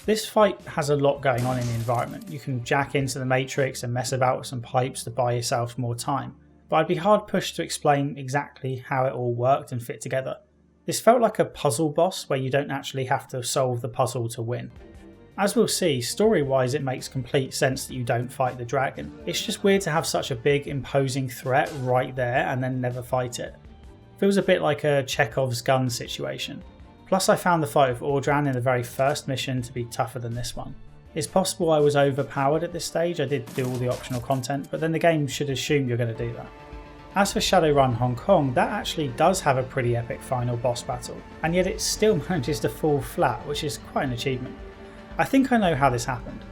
This fight has a lot going on in the environment. You can jack into the matrix and mess about with some pipes to buy yourself more time, but I'd be hard pushed to explain exactly how it all worked and fit together. This felt like a puzzle boss where you don't actually have to solve the puzzle to win. As we'll see, story-wise it makes complete sense that you don't fight the dragon. It's just weird to have such a big imposing threat right there and then never fight it. Feels a bit like a Chekhov's gun situation. Plus I found the fight with Audran in the very first mission to be tougher than this one. It's possible I was overpowered at this stage, I did do all the optional content, but then the game should assume you're going to do that. As for Shadowrun Hong Kong, that actually does have a pretty epic final boss battle, and yet it still manages to fall flat, which is quite an achievement. I think I know how this happened.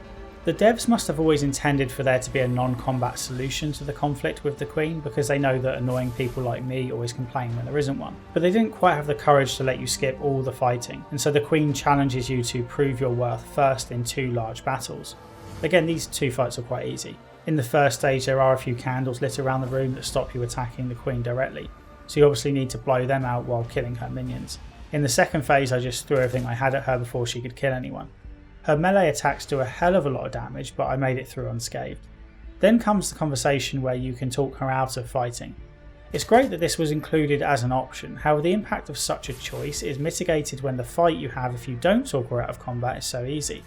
The devs must have always intended for there to be a non-combat solution to the conflict with the Queen, because they know that annoying people like me always complain when there isn't one. But they didn't quite have the courage to let you skip all the fighting, and so the Queen challenges you to prove your worth first in 2 large battles. Again, these 2 fights are quite easy. In the first stage there are a few candles lit around the room that stop you attacking the Queen directly, so you obviously need to blow them out while killing her minions. In the second phase I just threw everything I had at her before she could kill anyone. Her melee attacks do a hell of a lot of damage, but I made it through unscathed. Then comes the conversation where you can talk her out of fighting. It's great that this was included as an option, however the impact of such a choice is mitigated when the fight you have if you don't talk her out of combat is so easy.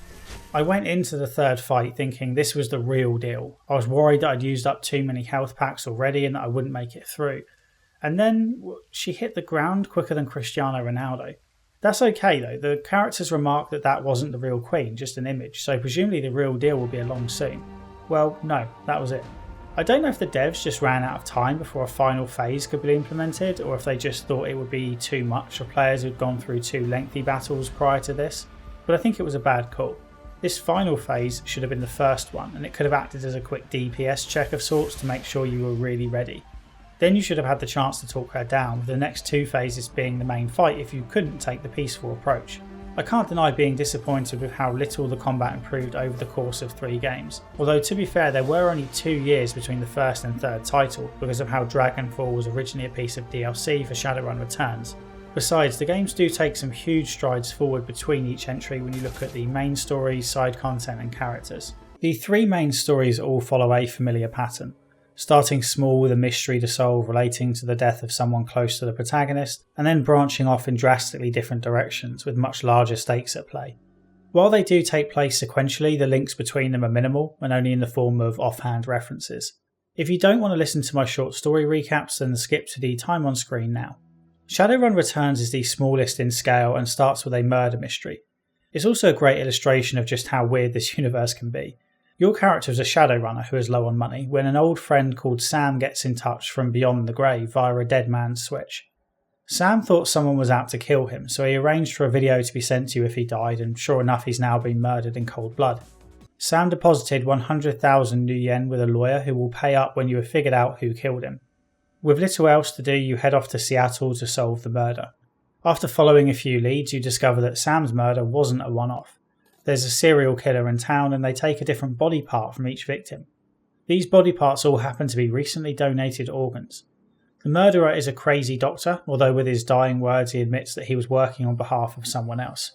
I went into the third fight thinking this was the real deal. I was worried that I'd used up too many health packs already and that I wouldn't make it through. And then she hit the ground quicker than Cristiano Ronaldo. That's okay though, the characters remark that that wasn't the real Queen, just an image, so presumably the real deal will be along soon. Well, no, that was it. I don't know if the devs just ran out of time before a final phase could be implemented, or if they just thought it would be too much for players who'd gone through 2 lengthy battles prior to this, but I think it was a bad call. This final phase should have been the first one, and it could have acted as a quick DPS check of sorts to make sure you were really ready. Then you should have had the chance to talk her down, with the next 2 phases being the main fight if you couldn't take the peaceful approach. I can't deny being disappointed with how little the combat improved over the course of 3 games, although to be fair there were only 2 years between the first and third title because of how Dragonfall was originally a piece of DLC for Shadowrun Returns. Besides, the games do take some huge strides forward between each entry when you look at the main story, side content and characters. The 3 main stories all follow a familiar pattern. Starting small with a mystery to solve relating to the death of someone close to the protagonist, and then branching off in drastically different directions with much larger stakes at play. While they do take place sequentially, the links between them are minimal and only in the form of offhand references. If you don't want to listen to my short story recaps, then skip to the time on screen now. Shadowrun Returns is the smallest in scale and starts with a murder mystery. It's also a great illustration of just how weird this universe can be. Your character is a Shadowrunner who is low on money when an old friend called Sam gets in touch from beyond the grave via a dead man's switch. Sam thought someone was out to kill him, so he arranged for a video to be sent to you if he died, and sure enough he's now been murdered in cold blood. Sam deposited 100,000 new yen with a lawyer who will pay up when you have figured out who killed him. With little else to do, you head off to Seattle to solve the murder. After following a few leads, you discover that Sam's murder wasn't a one-off. There's a serial killer in town and they take a different body part from each victim. These body parts all happen to be recently donated organs. The murderer is a crazy doctor, although with his dying words he admits that he was working on behalf of someone else.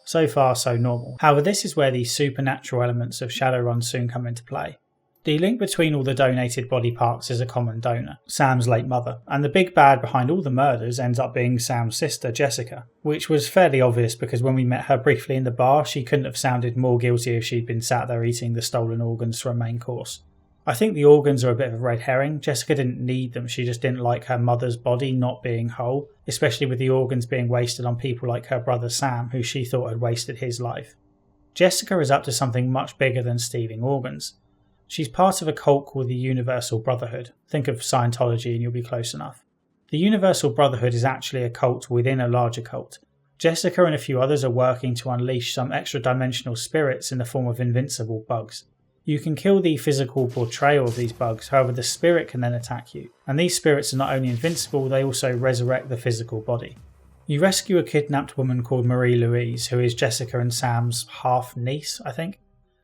So far so normal. However, this is where the supernatural elements of Shadowrun soon come into play. The link between all the donated body parts is a common donor, Sam's late mother, and the big bad behind all the murders ends up being Sam's sister, Jessica, which was fairly obvious because when we met her briefly in the bar, she couldn't have sounded more guilty if she'd been sat there eating the stolen organs for a main course. I think the organs are a bit of a red herring. Jessica didn't need them, she just didn't like her mother's body not being whole, especially with the organs being wasted on people like her brother Sam, who she thought had wasted his life. Jessica is up to something much bigger than stealing organs. She's part of a cult called the Universal Brotherhood. Think of Scientology and you'll be close enough. The Universal Brotherhood is actually a cult within a larger cult. Jessica and a few others are working to unleash some extra-dimensional spirits in the form of invincible bugs. You can kill the physical portrayal of these bugs, however the spirit can then attack you, and these spirits are not only invincible, they also resurrect the physical body. You rescue a kidnapped woman called Marie-Louise, who is Jessica and Sam's half-niece, I think.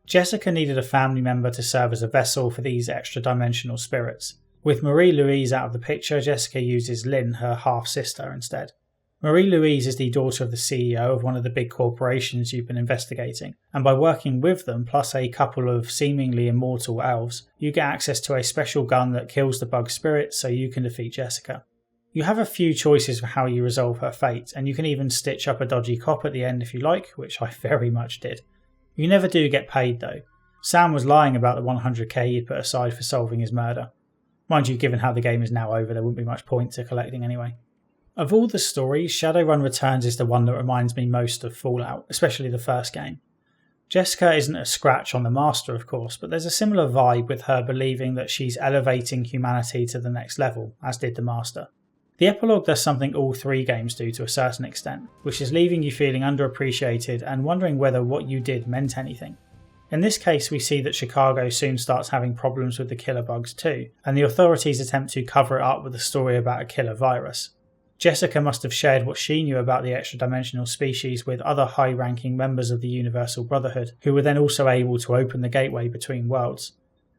Jessica needed a family member to serve as a vessel for these extra-dimensional spirits. With Marie-Louise out of the picture, Jessica uses Lynn, her half-sister, instead. Marie-Louise is the daughter of the CEO of one of the big corporations you've been investigating, and by working with them, plus a couple of seemingly immortal elves, you get access to a special gun that kills the bug spirit so you can defeat Jessica. You have a few choices for how you resolve her fate, and you can even stitch up a dodgy cop at the end if you like, which I very much did. You never do get paid though. Sam was lying about the 100k he'd put aside for solving his murder. Mind you, given how the game is now over, there wouldn't be much point to collecting anyway. Of all the stories, Shadowrun Returns is the one that reminds me most of Fallout, especially the first game. Jessica isn't a scratch on the Master, of course, but there's a similar vibe with her believing that she's elevating humanity to the next level, as did the Master. The epilogue does something all three games do to a certain extent, which is leaving you feeling underappreciated and wondering whether what you did meant anything. In this case, we see that Chicago soon starts having problems with the killer bugs too, and the authorities attempt to cover it up with a story about a killer virus. Jessica must have shared what she knew about the extra-dimensional species with other high-ranking members of the Universal Brotherhood, who were then also able to open the gateway between worlds.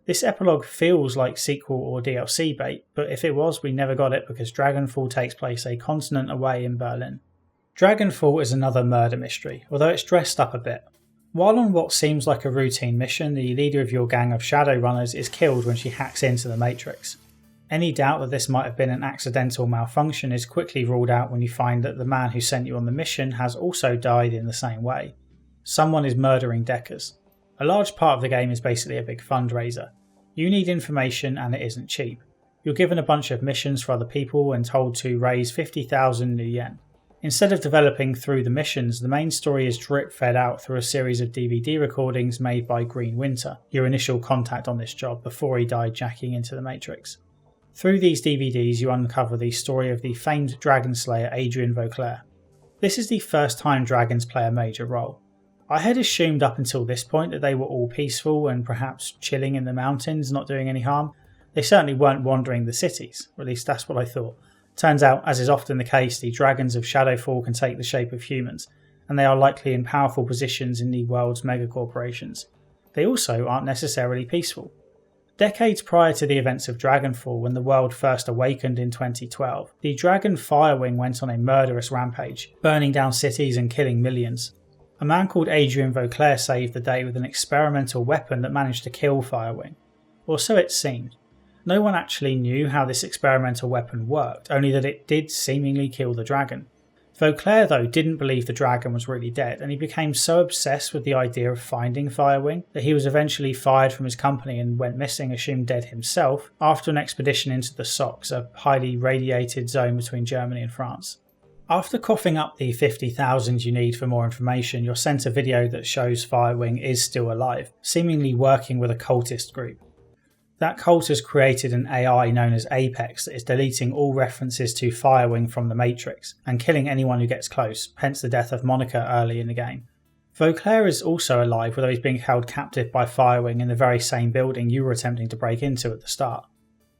This epilogue feels like sequel or DLC bait, but if it was, we never got it because Dragonfall takes place a continent away in Berlin. Dragonfall is another murder mystery, although it's dressed up a bit. While on what seems like a routine mission, the leader of your gang of Shadowrunners is killed when she hacks into the Matrix. Any doubt that this might have been an accidental malfunction is quickly ruled out when you find that the man who sent you on the mission has also died in the same way. Someone is murdering Deckers. A large part of the game is basically a big fundraiser. You need information and it isn't cheap. You're given a bunch of missions for other people and told to raise 50,000 new yen. Instead of developing through the missions, the main story is drip-fed out through a series of DVD recordings made by Green Winter, your initial contact on this job before he died jacking into the Matrix. Through these DVDs you uncover the story of the famed dragon slayer Adrian Vauclair. This is the first time dragons play a major role. I had assumed up until this point that they were all peaceful and perhaps chilling in the mountains, not doing any harm. They certainly weren't wandering the cities, or at least that's what I thought. Turns out, as is often the case, the dragons of Shadowfall can take the shape of humans, and they are likely in powerful positions in the world's megacorporations. They also aren't necessarily peaceful. Decades prior to the events of Dragonfall, when the world first awakened in 2012, the Dragon Firewing went on a murderous rampage, burning down cities and killing millions. A man called Adrian Vauclair saved the day with an experimental weapon that managed to kill Firewing. Or so it seemed. No one actually knew how this experimental weapon worked, only that it did seemingly kill the dragon. Vauclair, though, didn't believe the dragon was really dead, and he became so obsessed with the idea of finding Firewing that he was eventually fired from his company and went missing, assumed dead himself, after an expedition into the Sox, a highly radiated zone between Germany and France. After coughing up the 50,000 you need for more information, you're sent a video that shows Firewing is still alive, seemingly working with a cultist group. That cult has created an AI known as Apex that is deleting all references to Firewing from the Matrix and killing anyone who gets close, hence the death of Monica early in the game. Vauclair is also alive, although he's being held captive by Firewing in the very same building you were attempting to break into at the start.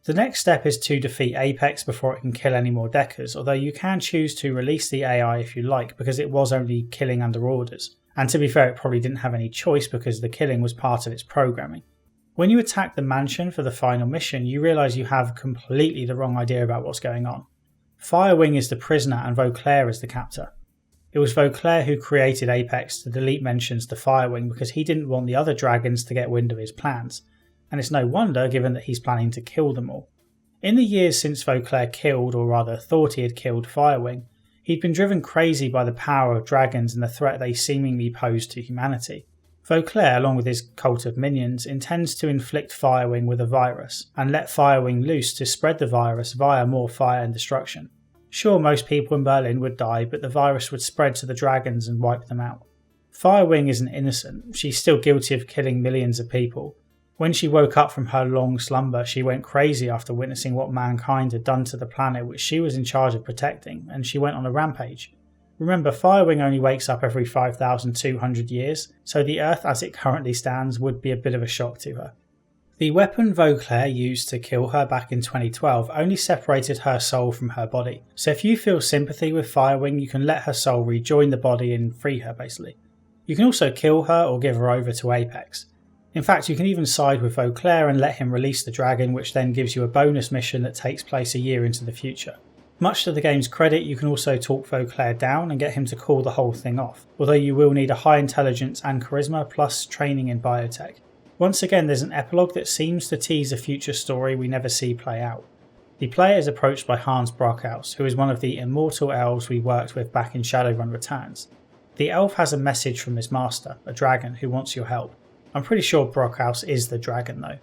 The next step is to defeat Apex before it can kill any more Deckers, although you can choose to release the AI if you like because it was only killing under orders, and to be fair it probably didn't have any choice because the killing was part of its programming. When you attack the mansion for the final mission, you realise you have completely the wrong idea about what's going on. Firewing is the prisoner and Vauclair is the captor. It was Vauclair who created Apex to delete mentions to Firewing because he didn't want the other dragons to get wind of his plans, and it's no wonder given that he's planning to kill them all. In the years since Vauclair killed, or rather thought he had killed, Firewing, he'd been driven crazy by the power of dragons and the threat they seemingly posed to humanity. Vauclair, along with his cult of minions, intends to inflict Firewing with a virus, and let Firewing loose to spread the virus via more fire and destruction. Sure, most people in Berlin would die, but the virus would spread to the dragons and wipe them out. Firewing isn't innocent, she's still guilty of killing millions of people. When she woke up from her long slumber, she went crazy after witnessing what mankind had done to the planet which she was in charge of protecting, and she went on a rampage. Remember, Firewing only wakes up every 5,200 years, so the Earth as it currently stands would be a bit of a shock to her. The weapon Vauclair used to kill her back in 2012 only separated her soul from her body, so if you feel sympathy with Firewing, you can let her soul rejoin the body and free her basically. You can also kill her or give her over to Apex. In fact, you can even side with Vauclair and let him release the dragon, which then gives you a bonus mission that takes place a year into the future. Much to the game's credit, you can also talk Vauclair down and get him to call the whole thing off, although you will need a high intelligence and charisma plus training in biotech. Once again, there's an epilogue that seems to tease a future story we never see play out. The player is approached by Hans Brockhaus, who is one of the immortal elves we worked with back in Shadowrun Returns. The elf has a message from his master, a dragon, who wants your help. I'm pretty sure Brockhaus is the dragon though.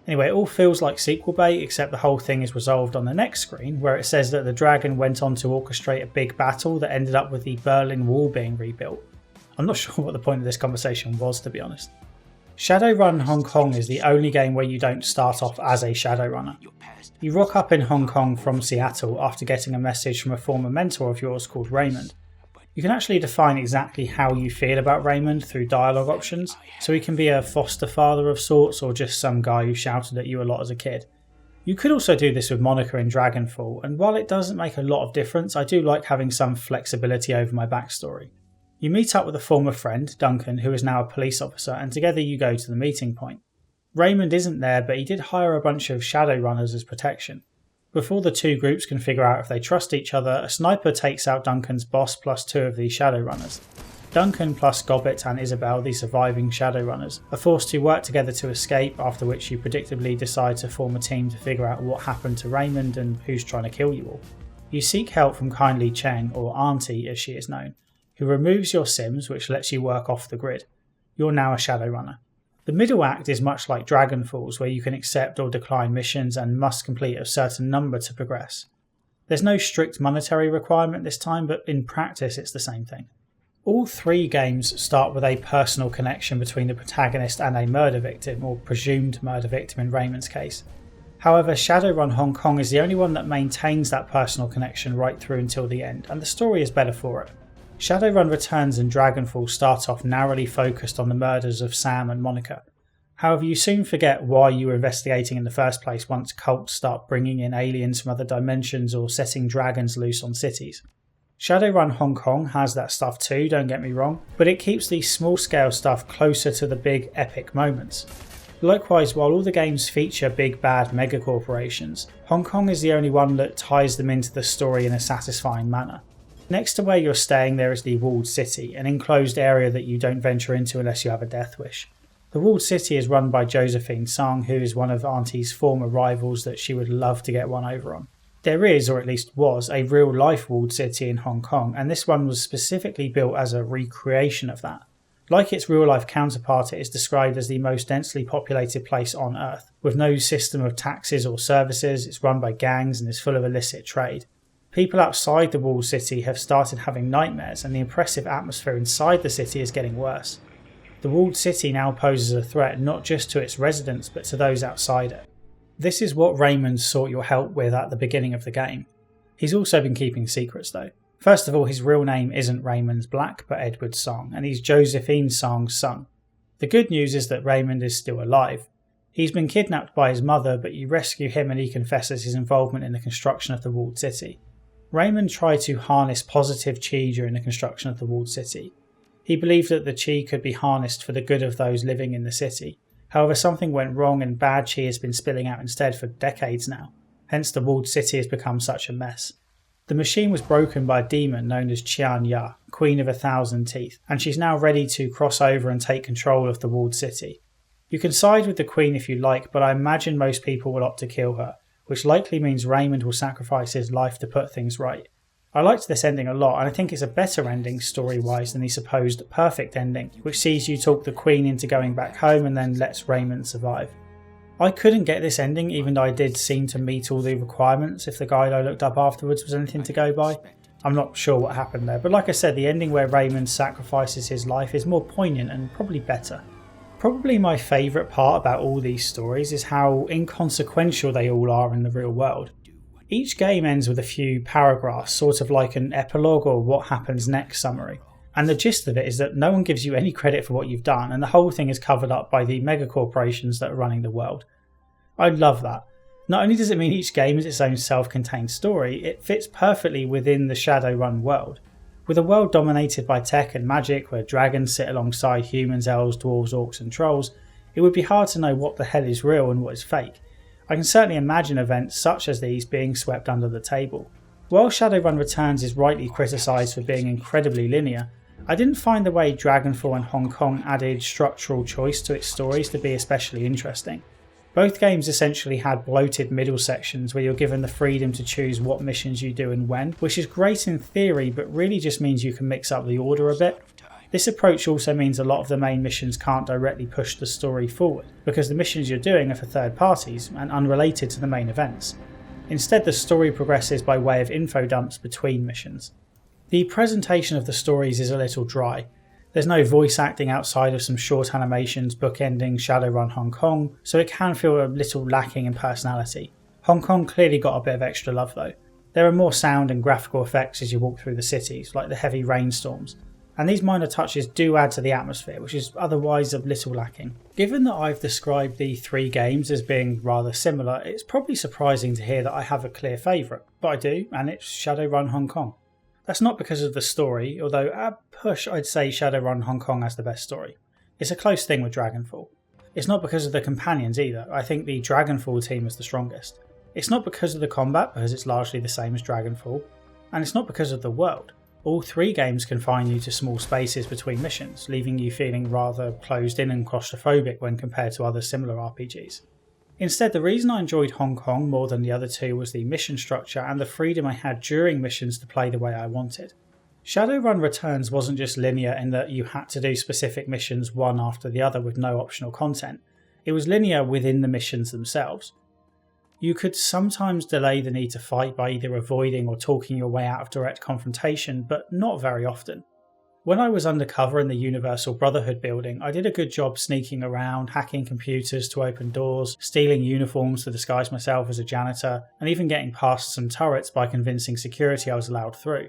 Anyway, it all feels like sequel bait, except the whole thing is resolved on the next screen, where it says that the dragon went on to orchestrate a big battle that ended up with the Berlin Wall being rebuilt. I'm not sure what the point of this conversation was, to be honest. Shadowrun Hong Kong is the only game where you don't start off as a Shadowrunner. You rock up in Hong Kong from Seattle after getting a message from a former mentor of yours called Raymond. You can actually define exactly how you feel about Raymond through dialogue options, so he can be a foster father of sorts or just some guy who shouted at you a lot as a kid. You could also do this with Monica in Dragonfall, and while it doesn't make a lot of difference, I do like having some flexibility over my backstory. You meet up with a former friend, Duncan, who is now a police officer, and together you go to the meeting point. Raymond isn't there, but he did hire a bunch of Shadowrunners as protection. Before the two groups can figure out if they trust each other, a sniper takes out Duncan's boss plus two of the Shadowrunners. Duncan plus Gobbet and Isabel, the surviving Shadowrunners, are forced to work together to escape, after which you predictably decide to form a team to figure out what happened to Raymond and who's trying to kill you all. You seek help from Kindly Cheng, or Auntie as she is known, who removes your sims, which lets you work off the grid. You're now a Shadowrunner. The middle act is much like Dragonfall's, where you can accept or decline missions and must complete a certain number to progress. There's no strict monetary requirement this time, but in practice it's the same thing. All three games start with a personal connection between the protagonist and a murder victim, or presumed murder victim in Raymond's case. However, Shadowrun Hong Kong is the only one that maintains that personal connection right through until the end, and the story is better for it. Shadowrun Returns and Dragonfall start off narrowly focused on the murders of Sam and Monica. However, you soon forget why you were investigating in the first place once cults start bringing in aliens from other dimensions or setting dragons loose on cities. Shadowrun Hong Kong has that stuff too, don't get me wrong, but it keeps the small scale stuff closer to the big epic moments. Likewise, while all the games feature big bad megacorporations, Hong Kong is the only one that ties them into the story in a satisfying manner. Next to where you're staying there is the Walled City, an enclosed area that you don't venture into unless you have a death wish. The Walled City is run by Josephine Song, who is one of Auntie's former rivals that she would love to get one over on. There is, or at least was, a real life Walled City in Hong Kong, and this one was specifically built as a recreation of that. Like its real life counterpart, it is described as the most densely populated place on Earth. With no system of taxes or services, it's run by gangs and is full of illicit trade. People outside the Walled City have started having nightmares, and the oppressive atmosphere inside the city is getting worse. The Walled City now poses a threat not just to its residents but to those outside it. This is what Raymond sought your help with at the beginning of the game. He's also been keeping secrets though. First of all, his real name isn't Raymond Black but Edward Song, and he's Josephine Song's son. The good news is that Raymond is still alive. He's been kidnapped by his mother, but you rescue him and he confesses his involvement in the construction of the Walled City. Raymond tried to harness positive chi during the construction of the Walled City. He believed that the chi could be harnessed for the good of those living in the city. However, something went wrong and bad chi has been spilling out instead for decades now. Hence the Walled City has become such a mess. The machine was broken by a demon known as Qian Ya, Queen of 1,000 Teeth, and she's now ready to cross over and take control of the Walled City. You can side with the Queen if you like, but I imagine most people will opt to kill her, which likely means Raymond will sacrifice his life to put things right. I liked this ending a lot, and I think it's a better ending story-wise than the supposed perfect ending, which sees you talk the Queen into going back home and then lets Raymond survive. I couldn't get this ending even though I did seem to meet all the requirements if the guide I looked up afterwards was anything to go by. I'm not sure what happened there, but like I said, the ending where Raymond sacrifices his life is more poignant and probably better. Probably my favourite part about all these stories is how inconsequential they all are in the real world. Each game ends with a few paragraphs, sort of like an epilogue or what happens next summary. And the gist of it is that no one gives you any credit for what you've done, and the whole thing is covered up by the mega corporations that are running the world. I love that. Not only does it mean each game is its own self-contained story, it fits perfectly within the Shadowrun world. With a world dominated by tech and magic, where dragons sit alongside humans, elves, dwarves, orcs and trolls, it would be hard to know what the hell is real and what is fake. I can certainly imagine events such as these being swept under the table. While Shadowrun Returns is rightly criticised for being incredibly linear, I didn't find the way Dragonfall and Hong Kong added structural choice to its stories to be especially interesting. Both games essentially had bloated middle sections where you're given the freedom to choose what missions you do and when, which is great in theory but really just means you can mix up the order a bit. This approach also means a lot of the main missions can't directly push the story forward, because the missions you're doing are for third parties and unrelated to the main events. Instead, the story progresses by way of info dumps between missions. The presentation of the stories is a little dry. There's no voice acting outside of some short animations bookending Shadowrun Hong Kong, so it can feel a little lacking in personality. Hong Kong clearly got a bit of extra love though. There are more sound and graphical effects as you walk through the cities, like the heavy rainstorms. And these minor touches do add to the atmosphere, which is otherwise a little lacking. Given that I've described the three games as being rather similar, it's probably surprising to hear that I have a clear favourite, but I do, and it's Shadowrun Hong Kong. That's not because of the story, although at push I'd say Shadowrun Hong Kong has the best story. It's a close thing with Dragonfall. It's not because of the companions either, I think the Dragonfall team is the strongest. It's not because of the combat, because it's largely the same as Dragonfall, and it's not because of the world. All three games confine you to small spaces between missions, leaving you feeling rather closed in and claustrophobic when compared to other similar RPGs. Instead, the reason I enjoyed Hong Kong more than the other two was the mission structure and the freedom I had during missions to play the way I wanted. Shadowrun Returns wasn't just linear in that you had to do specific missions one after the other with no optional content, it was linear within the missions themselves. You could sometimes delay the need to fight by either avoiding or talking your way out of direct confrontation, but not very often. When I was undercover in the Universal Brotherhood building, I did a good job sneaking around, hacking computers to open doors, stealing uniforms to disguise myself as a janitor, and even getting past some turrets by convincing security I was allowed through.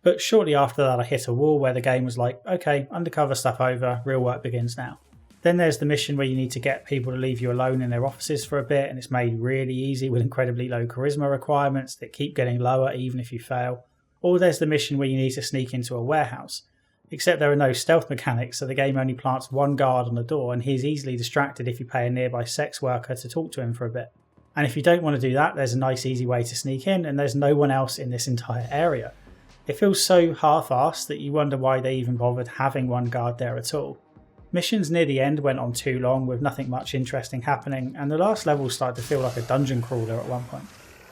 But shortly after that I hit a wall where the game was like, okay, undercover stuff over, real work begins now. Then there's the mission where you need to get people to leave you alone in their offices for a bit, and it's made really easy with incredibly low charisma requirements that keep getting lower even if you fail. Or there's the mission where you need to sneak into a warehouse. Except there are no stealth mechanics, so the game only plants one guard on the door and he's easily distracted if you pay a nearby sex worker to talk to him for a bit. And if you don't want to do that, there's a nice easy way to sneak in and there's no one else in this entire area. It feels so half-assed that you wonder why they even bothered having one guard there at all. Missions near the end went on too long with nothing much interesting happening, and the last level started to feel like a dungeon crawler at one point.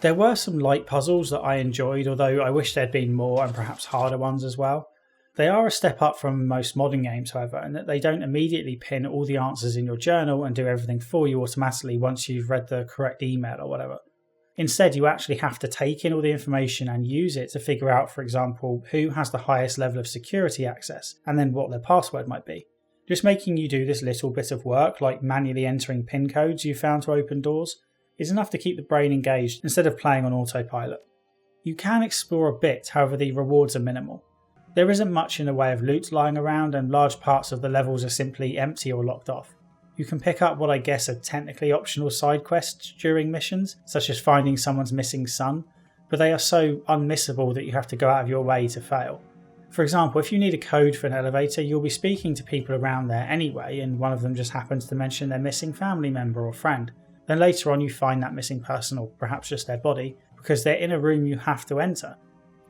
There were some light puzzles that I enjoyed, although I wish there'd been more and perhaps harder ones as well. They are a step up from most modern games, however, in that they don't immediately pin all the answers in your journal and do everything for you automatically once you've read the correct email or whatever. Instead, you actually have to take in all the information and use it to figure out, for example, who has the highest level of security access, and then what their password might be. Just making you do this little bit of work, like manually entering PIN codes you found to open doors, is enough to keep the brain engaged instead of playing on autopilot. You can explore a bit, however the rewards are minimal. There isn't much in the way of loot lying around, and large parts of the levels are simply empty or locked off. You can pick up what I guess are technically optional side quests during missions, such as finding someone's missing son, but they are so unmissable that you have to go out of your way to fail. For example, if you need a code for an elevator, you'll be speaking to people around there anyway, and one of them just happens to mention their missing family member or friend. Then later on you find that missing person, or perhaps just their body, because they're in a room you have to enter.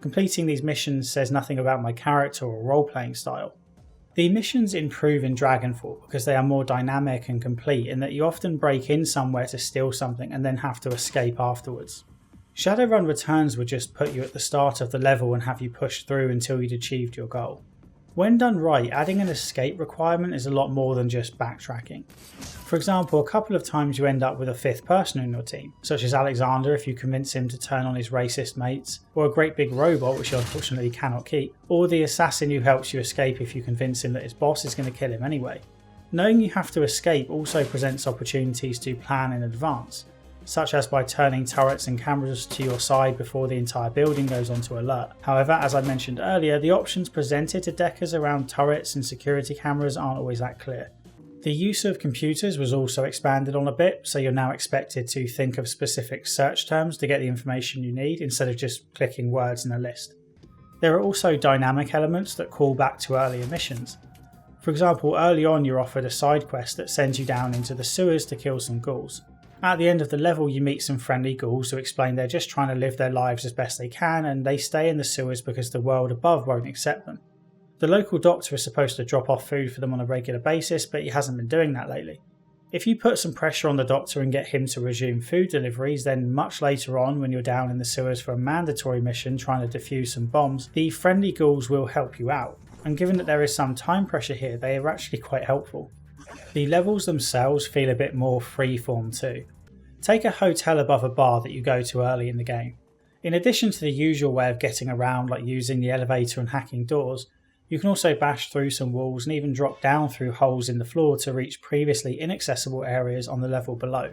Completing these missions says nothing about my character or role-playing style. The missions improve in Dragonfall because they are more dynamic and complete in that you often break in somewhere to steal something and then have to escape afterwards. Shadowrun Returns would just put you at the start of the level and have you push through until you'd achieved your goal. When done right, adding an escape requirement is a lot more than just backtracking. For example, a couple of times you end up with a fifth person in your team, such as Alexander if you convince him to turn on his racist mates, or a great big robot which you unfortunately cannot keep, or the assassin who helps you escape if you convince him that his boss is going to kill him anyway. Knowing you have to escape also presents opportunities to plan in advance. such as by turning turrets and cameras to your side before the entire building goes onto alert. However, as I mentioned earlier, the options presented to deckers around turrets and security cameras aren't always that clear. The use of computers was also expanded on a bit, so you're now expected to think of specific search terms to get the information you need instead of just clicking words in a list. There are also dynamic elements that call back to earlier missions. For example, early on you're offered a side quest that sends you down into the sewers to kill some ghouls. At the end of the level you meet some friendly ghouls who explain they're just trying to live their lives as best they can and they stay in the sewers because the world above won't accept them. The local doctor is supposed to drop off food for them on a regular basis, but he hasn't been doing that lately. If you put some pressure on the doctor and get him to resume food deliveries, then much later on when you're down in the sewers for a mandatory mission trying to defuse some bombs, the friendly ghouls will help you out. And given that there is some time pressure here, they are actually quite helpful. The levels themselves feel a bit more freeform too. Take a hotel above a bar that you go to early in the game. In addition to the usual way of getting around like using the elevator and hacking doors, you can also bash through some walls and even drop down through holes in the floor to reach previously inaccessible areas on the level below.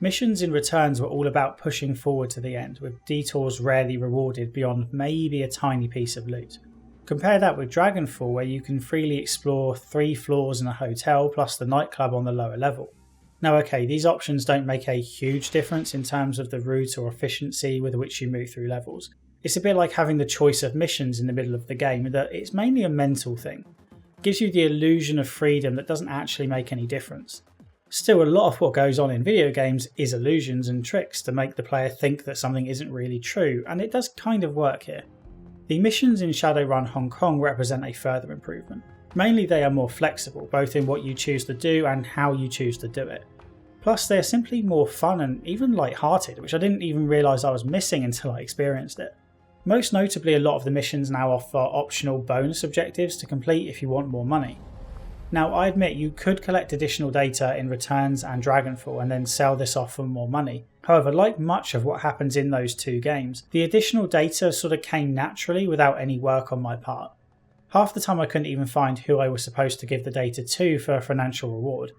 Missions in Returns were all about pushing forward to the end, with detours rarely rewarded beyond maybe a tiny piece of loot. Compare that with Dragonfall, where you can freely explore 3 floors in a hotel plus the nightclub on the lower level. Now okay, these options don't make a huge difference in terms of the route or efficiency with which you move through levels. It's a bit like having the choice of missions in the middle of the game, that it's mainly a mental thing. It gives you the illusion of freedom that doesn't actually make any difference. Still, a lot of what goes on in video games is illusions and tricks to make the player think that something isn't really true, and it does kind of work here. The missions in Shadowrun Hong Kong represent a further improvement. Mainly they are more flexible, both in what you choose to do and how you choose to do it. Plus they are simply more fun and even light-hearted, which I didn't even realise I was missing until I experienced it. Most notably, a lot of the missions now offer optional bonus objectives to complete if you want more money. Now I admit you could collect additional data in Returns and Dragonfall and then sell this off for more money. However, like much of what happens in those 2 games, the additional data sort of came naturally without any work on my part. Half the time I couldn't even find who I was supposed to give the data to for a financial reward.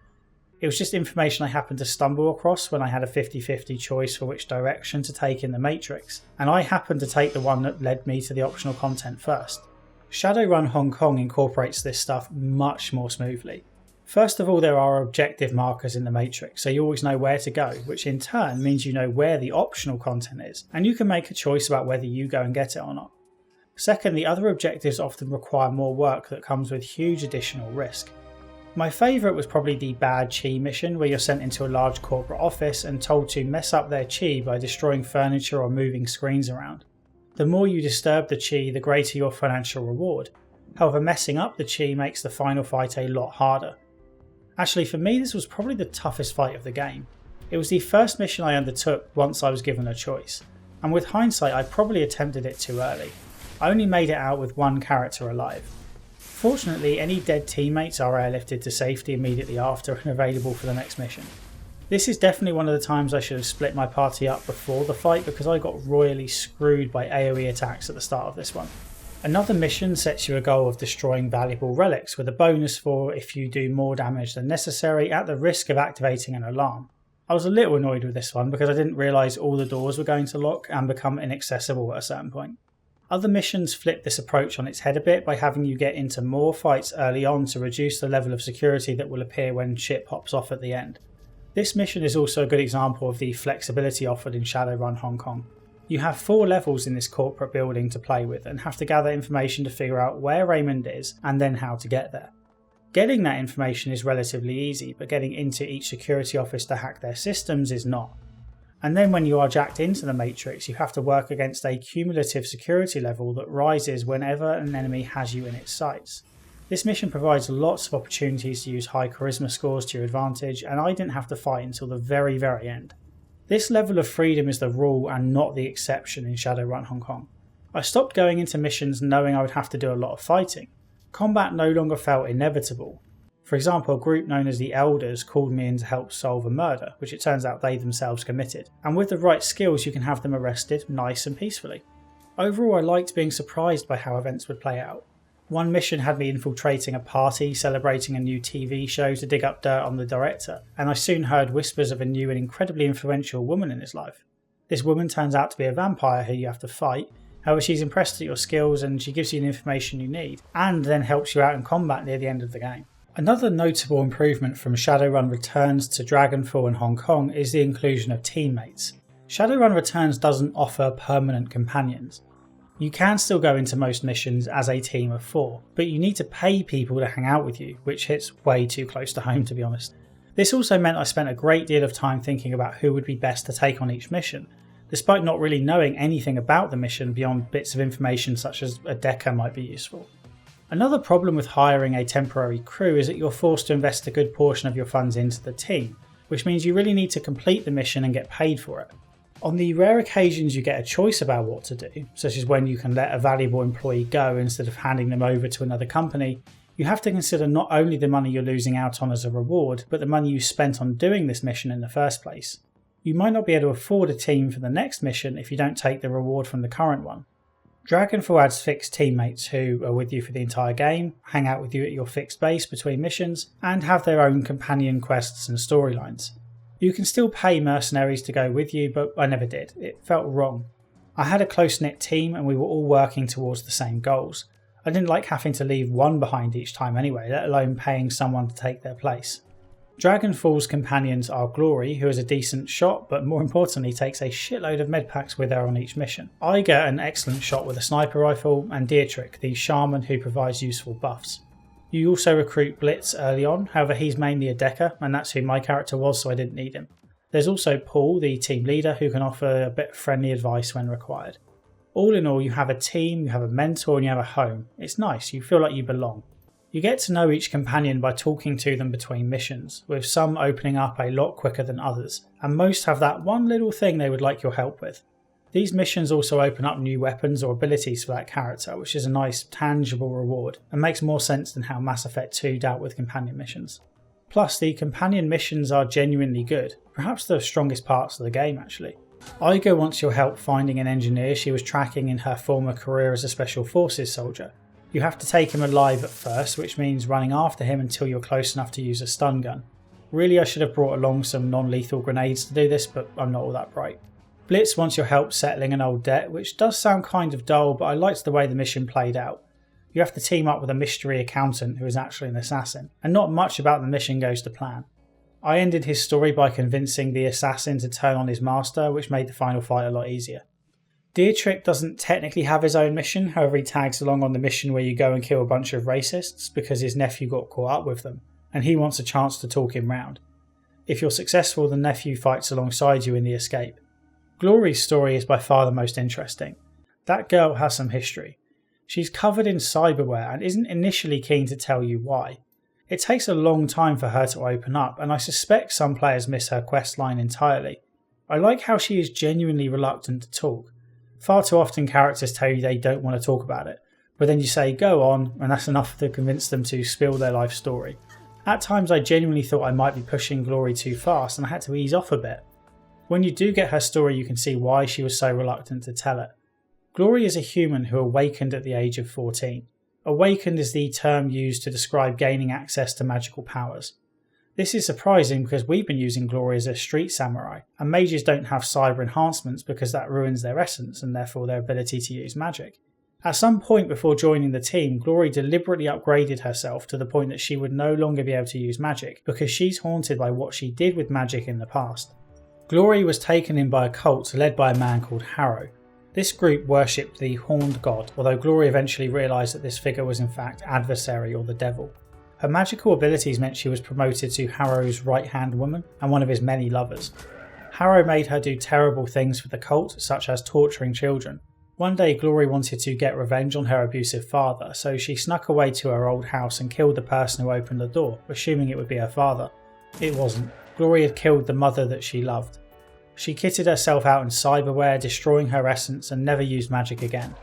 It was just information I happened to stumble across when I had a 50-50 choice for which direction to take in the Matrix, and I happened to take the one that led me to the optional content first. Shadowrun Hong Kong incorporates this stuff much more smoothly. First of all, there are objective markers in the Matrix, so you always know where to go, which in turn means you know where the optional content is, and you can make a choice about whether you go and get it or not. Second, the other objectives often require more work that comes with huge additional risk. My favourite was probably the Bad Chi mission, where you're sent into a large corporate office and told to mess up their chi by destroying furniture or moving screens around. The more you disturb the chi, the greater your financial reward. However, messing up the chi makes the final fight a lot harder. Actually, for me this was probably the toughest fight of the game. It was the first mission I undertook once I was given a choice, and with hindsight I probably attempted it too early. I only made it out with 1 character alive. Fortunately, any dead teammates are airlifted to safety immediately after and available for the next mission. This is definitely one of the times I should have split my party up before the fight, because I got royally screwed by AoE attacks at the start of this one. Another mission sets you a goal of destroying valuable relics, with a bonus for if you do more damage than necessary at the risk of activating an alarm. I was a little annoyed with this one because I didn't realise all the doors were going to lock and become inaccessible at a certain point. Other missions flip this approach on its head a bit by having you get into more fights early on to reduce the level of security that will appear when shit pops off at the end. This mission is also a good example of the flexibility offered in Shadowrun Hong Kong. You have 4 levels in this corporate building to play with and have to gather information to figure out where Raymond is and then how to get there. Getting that information is relatively easy, but getting into each security office to hack their systems is not. And then when you are jacked into the Matrix, you have to work against a cumulative security level that rises whenever an enemy has you in its sights. This mission provides lots of opportunities to use high charisma scores to your advantage, and I didn't have to fight until the very end. This level of freedom is the rule and not the exception in Shadowrun Hong Kong. I stopped going into missions knowing I would have to do a lot of fighting. Combat no longer felt inevitable. For example, a group known as the Elders called me in to help solve a murder, which it turns out they themselves committed, and with the right skills you can have them arrested nice and peacefully. Overall, I liked being surprised by how events would play out. One mission had me infiltrating a party celebrating a new TV show to dig up dirt on the director, and I soon heard whispers of a new and incredibly influential woman in his life. This woman turns out to be a vampire who you have to fight. However, she's impressed at your skills and she gives you the information you need, and then helps you out in combat near the end of the game. Another notable improvement from Shadowrun Returns to Dragonfall and Hong Kong is the inclusion of teammates. Shadowrun Returns doesn't offer permanent companions. You can still go into most missions as a team of 4, but you need to pay people to hang out with you, which hits way too close to home to be honest. This also meant I spent a great deal of time thinking about who would be best to take on each mission, despite not really knowing anything about the mission beyond bits of information such as a decker might be useful. Another problem with hiring a temporary crew is that you're forced to invest a good portion of your funds into the team, which means you really need to complete the mission and get paid for it. On the rare occasions you get a choice about what to do, such as when you can let a valuable employee go instead of handing them over to another company, you have to consider not only the money you're losing out on as a reward, but the money you spent on doing this mission in the first place. You might not be able to afford a team for the next mission if you don't take the reward from the current one. Dragonfall adds fixed teammates who are with you for the entire game, hang out with you at your fixed base between missions, and have their own companion quests and storylines. You can still pay mercenaries to go with you, but I never did. It felt wrong. I had a close-knit team and we were all working towards the same goals. I didn't like having to leave one behind each time anyway, let alone paying someone to take their place. Dragonfall's companions are Glory, who is a decent shot, but more importantly takes a shitload of medpacks with her on each mission. Iger, an excellent shot with a sniper rifle, and Dietrich, the shaman who provides useful buffs. You also recruit Blitz early on, however he's mainly a decker, and that's who my character was, so I didn't need him. There's also Paul, the team leader, who can offer a bit of friendly advice when required. All in all, you have a team, you have a mentor, and you have a home. It's nice, you feel like you belong. You get to know each companion by talking to them between missions, with some opening up a lot quicker than others, and most have that one little thing they would like your help with. These missions also open up new weapons or abilities for that character, which is a nice, tangible reward, and makes more sense than how Mass Effect 2 dealt with companion missions. Plus, the companion missions are genuinely good, perhaps the strongest parts of the game actually. Igo wants your help finding an engineer she was tracking in her former career as a Special Forces soldier. You have to take him alive at first, which means running after him until you're close enough to use a stun gun. Really, I should have brought along some non-lethal grenades to do this, but I'm not all that bright. Blitz wants your help settling an old debt, which does sound kind of dull, but I liked the way the mission played out. You have to team up with a mystery accountant who is actually an assassin, and not much about the mission goes to plan. I ended his story by convincing the assassin to turn on his master, which made the final fight a lot easier. Dietrich doesn't technically have his own mission, however he tags along on the mission where you go and kill a bunch of racists because his nephew got caught up with them, and he wants a chance to talk him round. If you're successful, the nephew fights alongside you in the escape. Glory's story is by far the most interesting. That girl has some history. She's covered in cyberware and isn't initially keen to tell you why. It takes a long time for her to open up, and I suspect some players miss her questline entirely. I like how she is genuinely reluctant to talk. Far too often characters tell you they don't want to talk about it, but then you say go on, and that's enough to convince them to spill their life story. At times I genuinely thought I might be pushing Glory too fast and I had to ease off a bit. When you do get her story, you can see why she was so reluctant to tell it. Glory is a human who awakened at the age of 14. Awakened is the term used to describe gaining access to magical powers. This is surprising because we've been using Glory as a street samurai, and mages don't have cyber enhancements because that ruins their essence and therefore their ability to use magic. At some point before joining the team, Glory deliberately upgraded herself to the point that she would no longer be able to use magic because she's haunted by what she did with magic in the past. Glory was taken in by a cult led by a man called Harrow. This group worshipped the Horned God, although Glory eventually realised that this figure was in fact Adversary or the Devil. Her magical abilities meant she was promoted to Harrow's right-hand woman and one of his many lovers. Harrow made her do terrible things for the cult, such as torturing children. One day Glory wanted to get revenge on her abusive father, so she snuck away to her old house and killed the person who opened the door, assuming it would be her father. It wasn't. Glory had killed the mother that she loved. She kitted herself out in cyberware, destroying her essence, and never used magic again.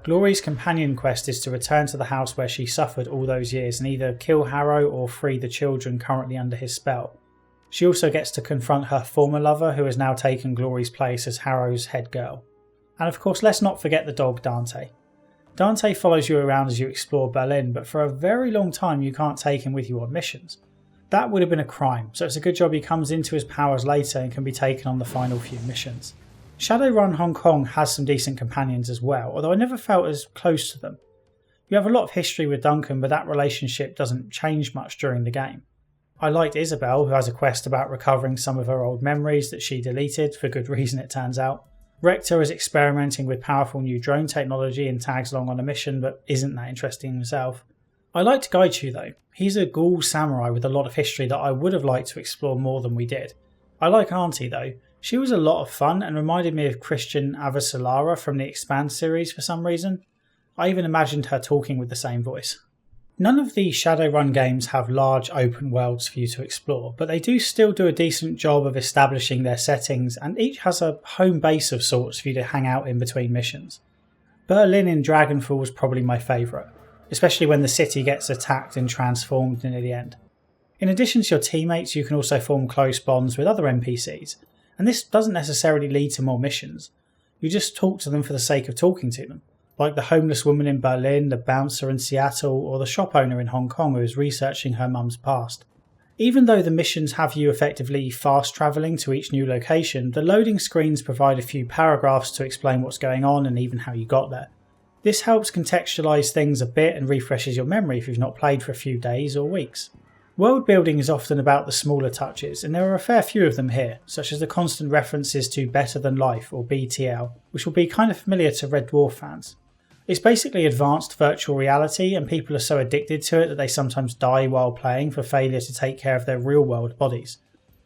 Glory's companion quest is to return to the house where she suffered all those years and either kill Harrow or free the children currently under his spell. She also gets to confront her former lover, who has now taken Glory's place as Harrow's head girl. And of course, let's not forget the dog Dante. Dante follows you around as you explore Berlin, but for a very long time you can't take him with you on missions. That would have been a crime, so it's a good job he comes into his powers later and can be taken on the final few missions. Shadowrun Hong Kong has some decent companions as well, although I never felt as close to them. You have a lot of history with Duncan, but that relationship doesn't change much during the game. I liked Isabel, who has a quest about recovering some of her old memories that she deleted, for good reason it turns out. Rector is experimenting with powerful new drone technology and tags along on a mission, but isn't that interesting himself. I liked Gaichu though. He's a ghoul samurai with a lot of history that I would have liked to explore more than we did. I like Auntie though. She was a lot of fun and reminded me of Christian Avasarala from the Expand series for some reason. I even imagined her talking with the same voice. None of the Shadowrun games have large open worlds for you to explore, but they do still do a decent job of establishing their settings, and each has a home base of sorts for you to hang out in between missions. Berlin in Dragonfall was probably my favourite, especially when the city gets attacked and transformed near the end. In addition to your teammates, you can also form close bonds with other NPCs, and this doesn't necessarily lead to more missions. You just talk to them for the sake of talking to them, like the homeless woman in Berlin, the bouncer in Seattle, or the shop owner in Hong Kong who is researching her mum's past. Even though the missions have you effectively fast travelling to each new location, the loading screens provide a few paragraphs to explain what's going on and even how you got there. This helps contextualise things a bit and refreshes your memory if you've not played for a few days or weeks. World building is often about the smaller touches, and there are a fair few of them here, such as the constant references to Better Than Life or BTL, which will be kind of familiar to Red Dwarf fans. It's basically advanced virtual reality, and people are so addicted to it that they sometimes die while playing for failure to take care of their real world bodies.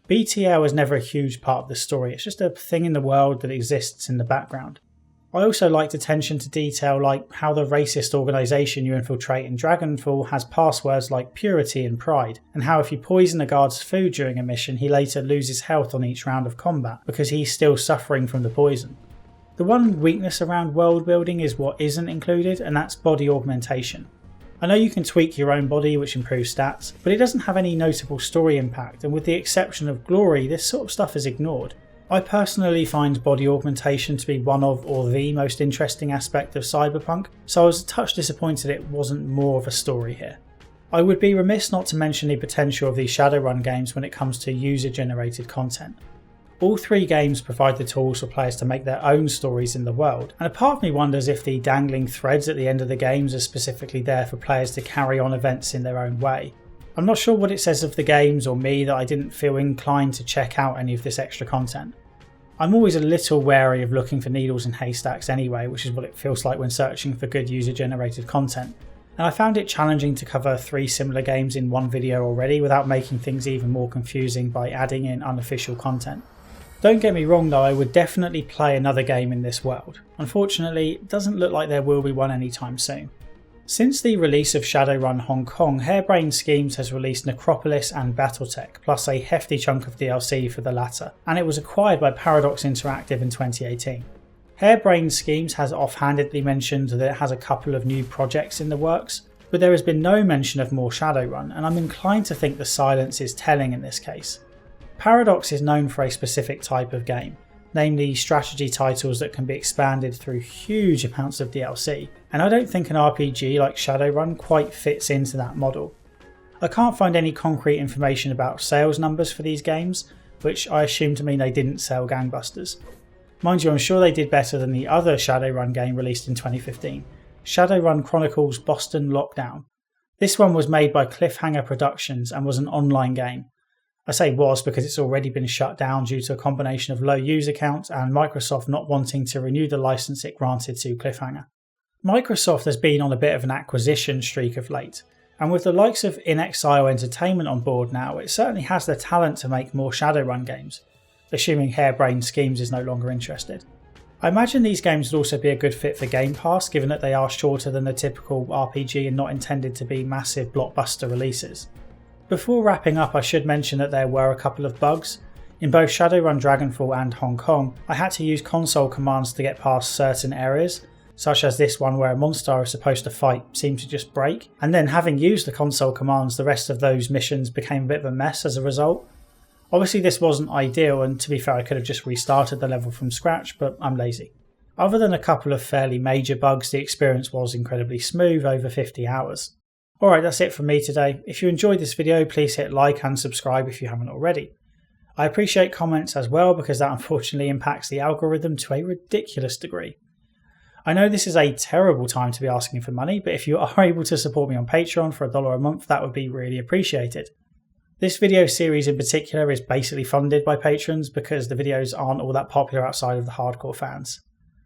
BTL is never a huge part of the story, it's just a thing in the world that exists in the background. I also liked attention to detail like how the racist organisation you infiltrate in Dragonfall has passwords like purity and pride, and how if you poison a guard's food during a mission he later loses health on each round of combat because he's still suffering from the poison. The one weakness around world building is what isn't included, and that's body augmentation. I know you can tweak your own body which improves stats, but it doesn't have any notable story impact, and with the exception of Glory, this sort of stuff is ignored. I personally find body augmentation to be one of or the most interesting aspect of cyberpunk, so I was a touch disappointed it wasn't more of a story here. I would be remiss not to mention the potential of these Shadowrun games when it comes to user-generated content. All three games provide the tools for players to make their own stories in the world, and a part of me wonders if the dangling threads at the end of the games are specifically there for players to carry on events in their own way. I'm not sure what it says of the games or me that I didn't feel inclined to check out any of this extra content. I'm always a little wary of looking for needles in haystacks anyway, which is what it feels like when searching for good user-generated content, and I found it challenging to cover 3 similar games in one video already without making things even more confusing by adding in unofficial content. Don't get me wrong though, I would definitely play another game in this world. Unfortunately, it doesn't look like there will be one anytime soon. Since the release of Shadowrun Hong Kong, Harebrained Schemes has released Necropolis and Battletech, plus a hefty chunk of DLC for the latter, and it was acquired by Paradox Interactive in 2018. Harebrained Schemes has offhandedly mentioned that it has a couple of new projects in the works, but there has been no mention of more Shadowrun, and I'm inclined to think the silence is telling in this case. Paradox is known for a specific type of game, namely strategy titles that can be expanded through huge amounts of DLC, and I don't think an RPG like Shadowrun quite fits into that model. I can't find any concrete information about sales numbers for these games, which I assume to mean they didn't sell gangbusters. Mind you, I'm sure they did better than the other Shadowrun game released in 2015, Shadowrun Chronicles Boston Lockdown. This one was made by Cliffhanger Productions and was an online game. I say was because it's already been shut down due to a combination of low user count and Microsoft not wanting to renew the license it granted to Cliffhanger. Microsoft has been on a bit of an acquisition streak of late, and with the likes of In Exile Entertainment on board now, it certainly has the talent to make more Shadowrun games, assuming Harebrained Schemes is no longer interested. I imagine these games would also be a good fit for Game Pass, given that they are shorter than the typical RPG and not intended to be massive blockbuster releases. Before wrapping up, I should mention that there were a couple of bugs. In both Shadowrun Dragonfall and Hong Kong, I had to use console commands to get past certain areas, such as this one where a monster I was supposed to fight seemed to just break, and then having used the console commands, the rest of those missions became a bit of a mess as a result. Obviously this wasn't ideal, and to be fair I could have just restarted the level from scratch, but I'm lazy. Other than a couple of fairly major bugs, the experience was incredibly smooth over 50 hours. Alright, that's it from me today. If you enjoyed this video, please hit like and subscribe if you haven't already. I appreciate comments as well because that unfortunately impacts the algorithm to a ridiculous degree. I know this is a terrible time to be asking for money, but if you are able to support me on Patreon for $1 a month, that would be really appreciated. This video series in particular is basically funded by patrons because the videos aren't all that popular outside of the hardcore fans.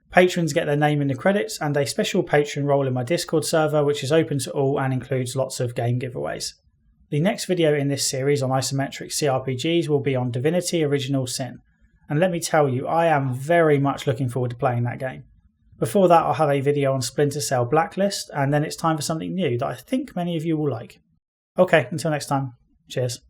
Patrons get their name in the credits and a special patron role in my Discord server, which is open to all and includes lots of game giveaways. The next video in this series on isometric CRPGs will be on Divinity Original Sin, and let me tell you, I am very much looking forward to playing that game. Before that, I'll have a video on Splinter Cell Blacklist, and then it's time for something new that I think many of you will like. Okay, until next time, cheers.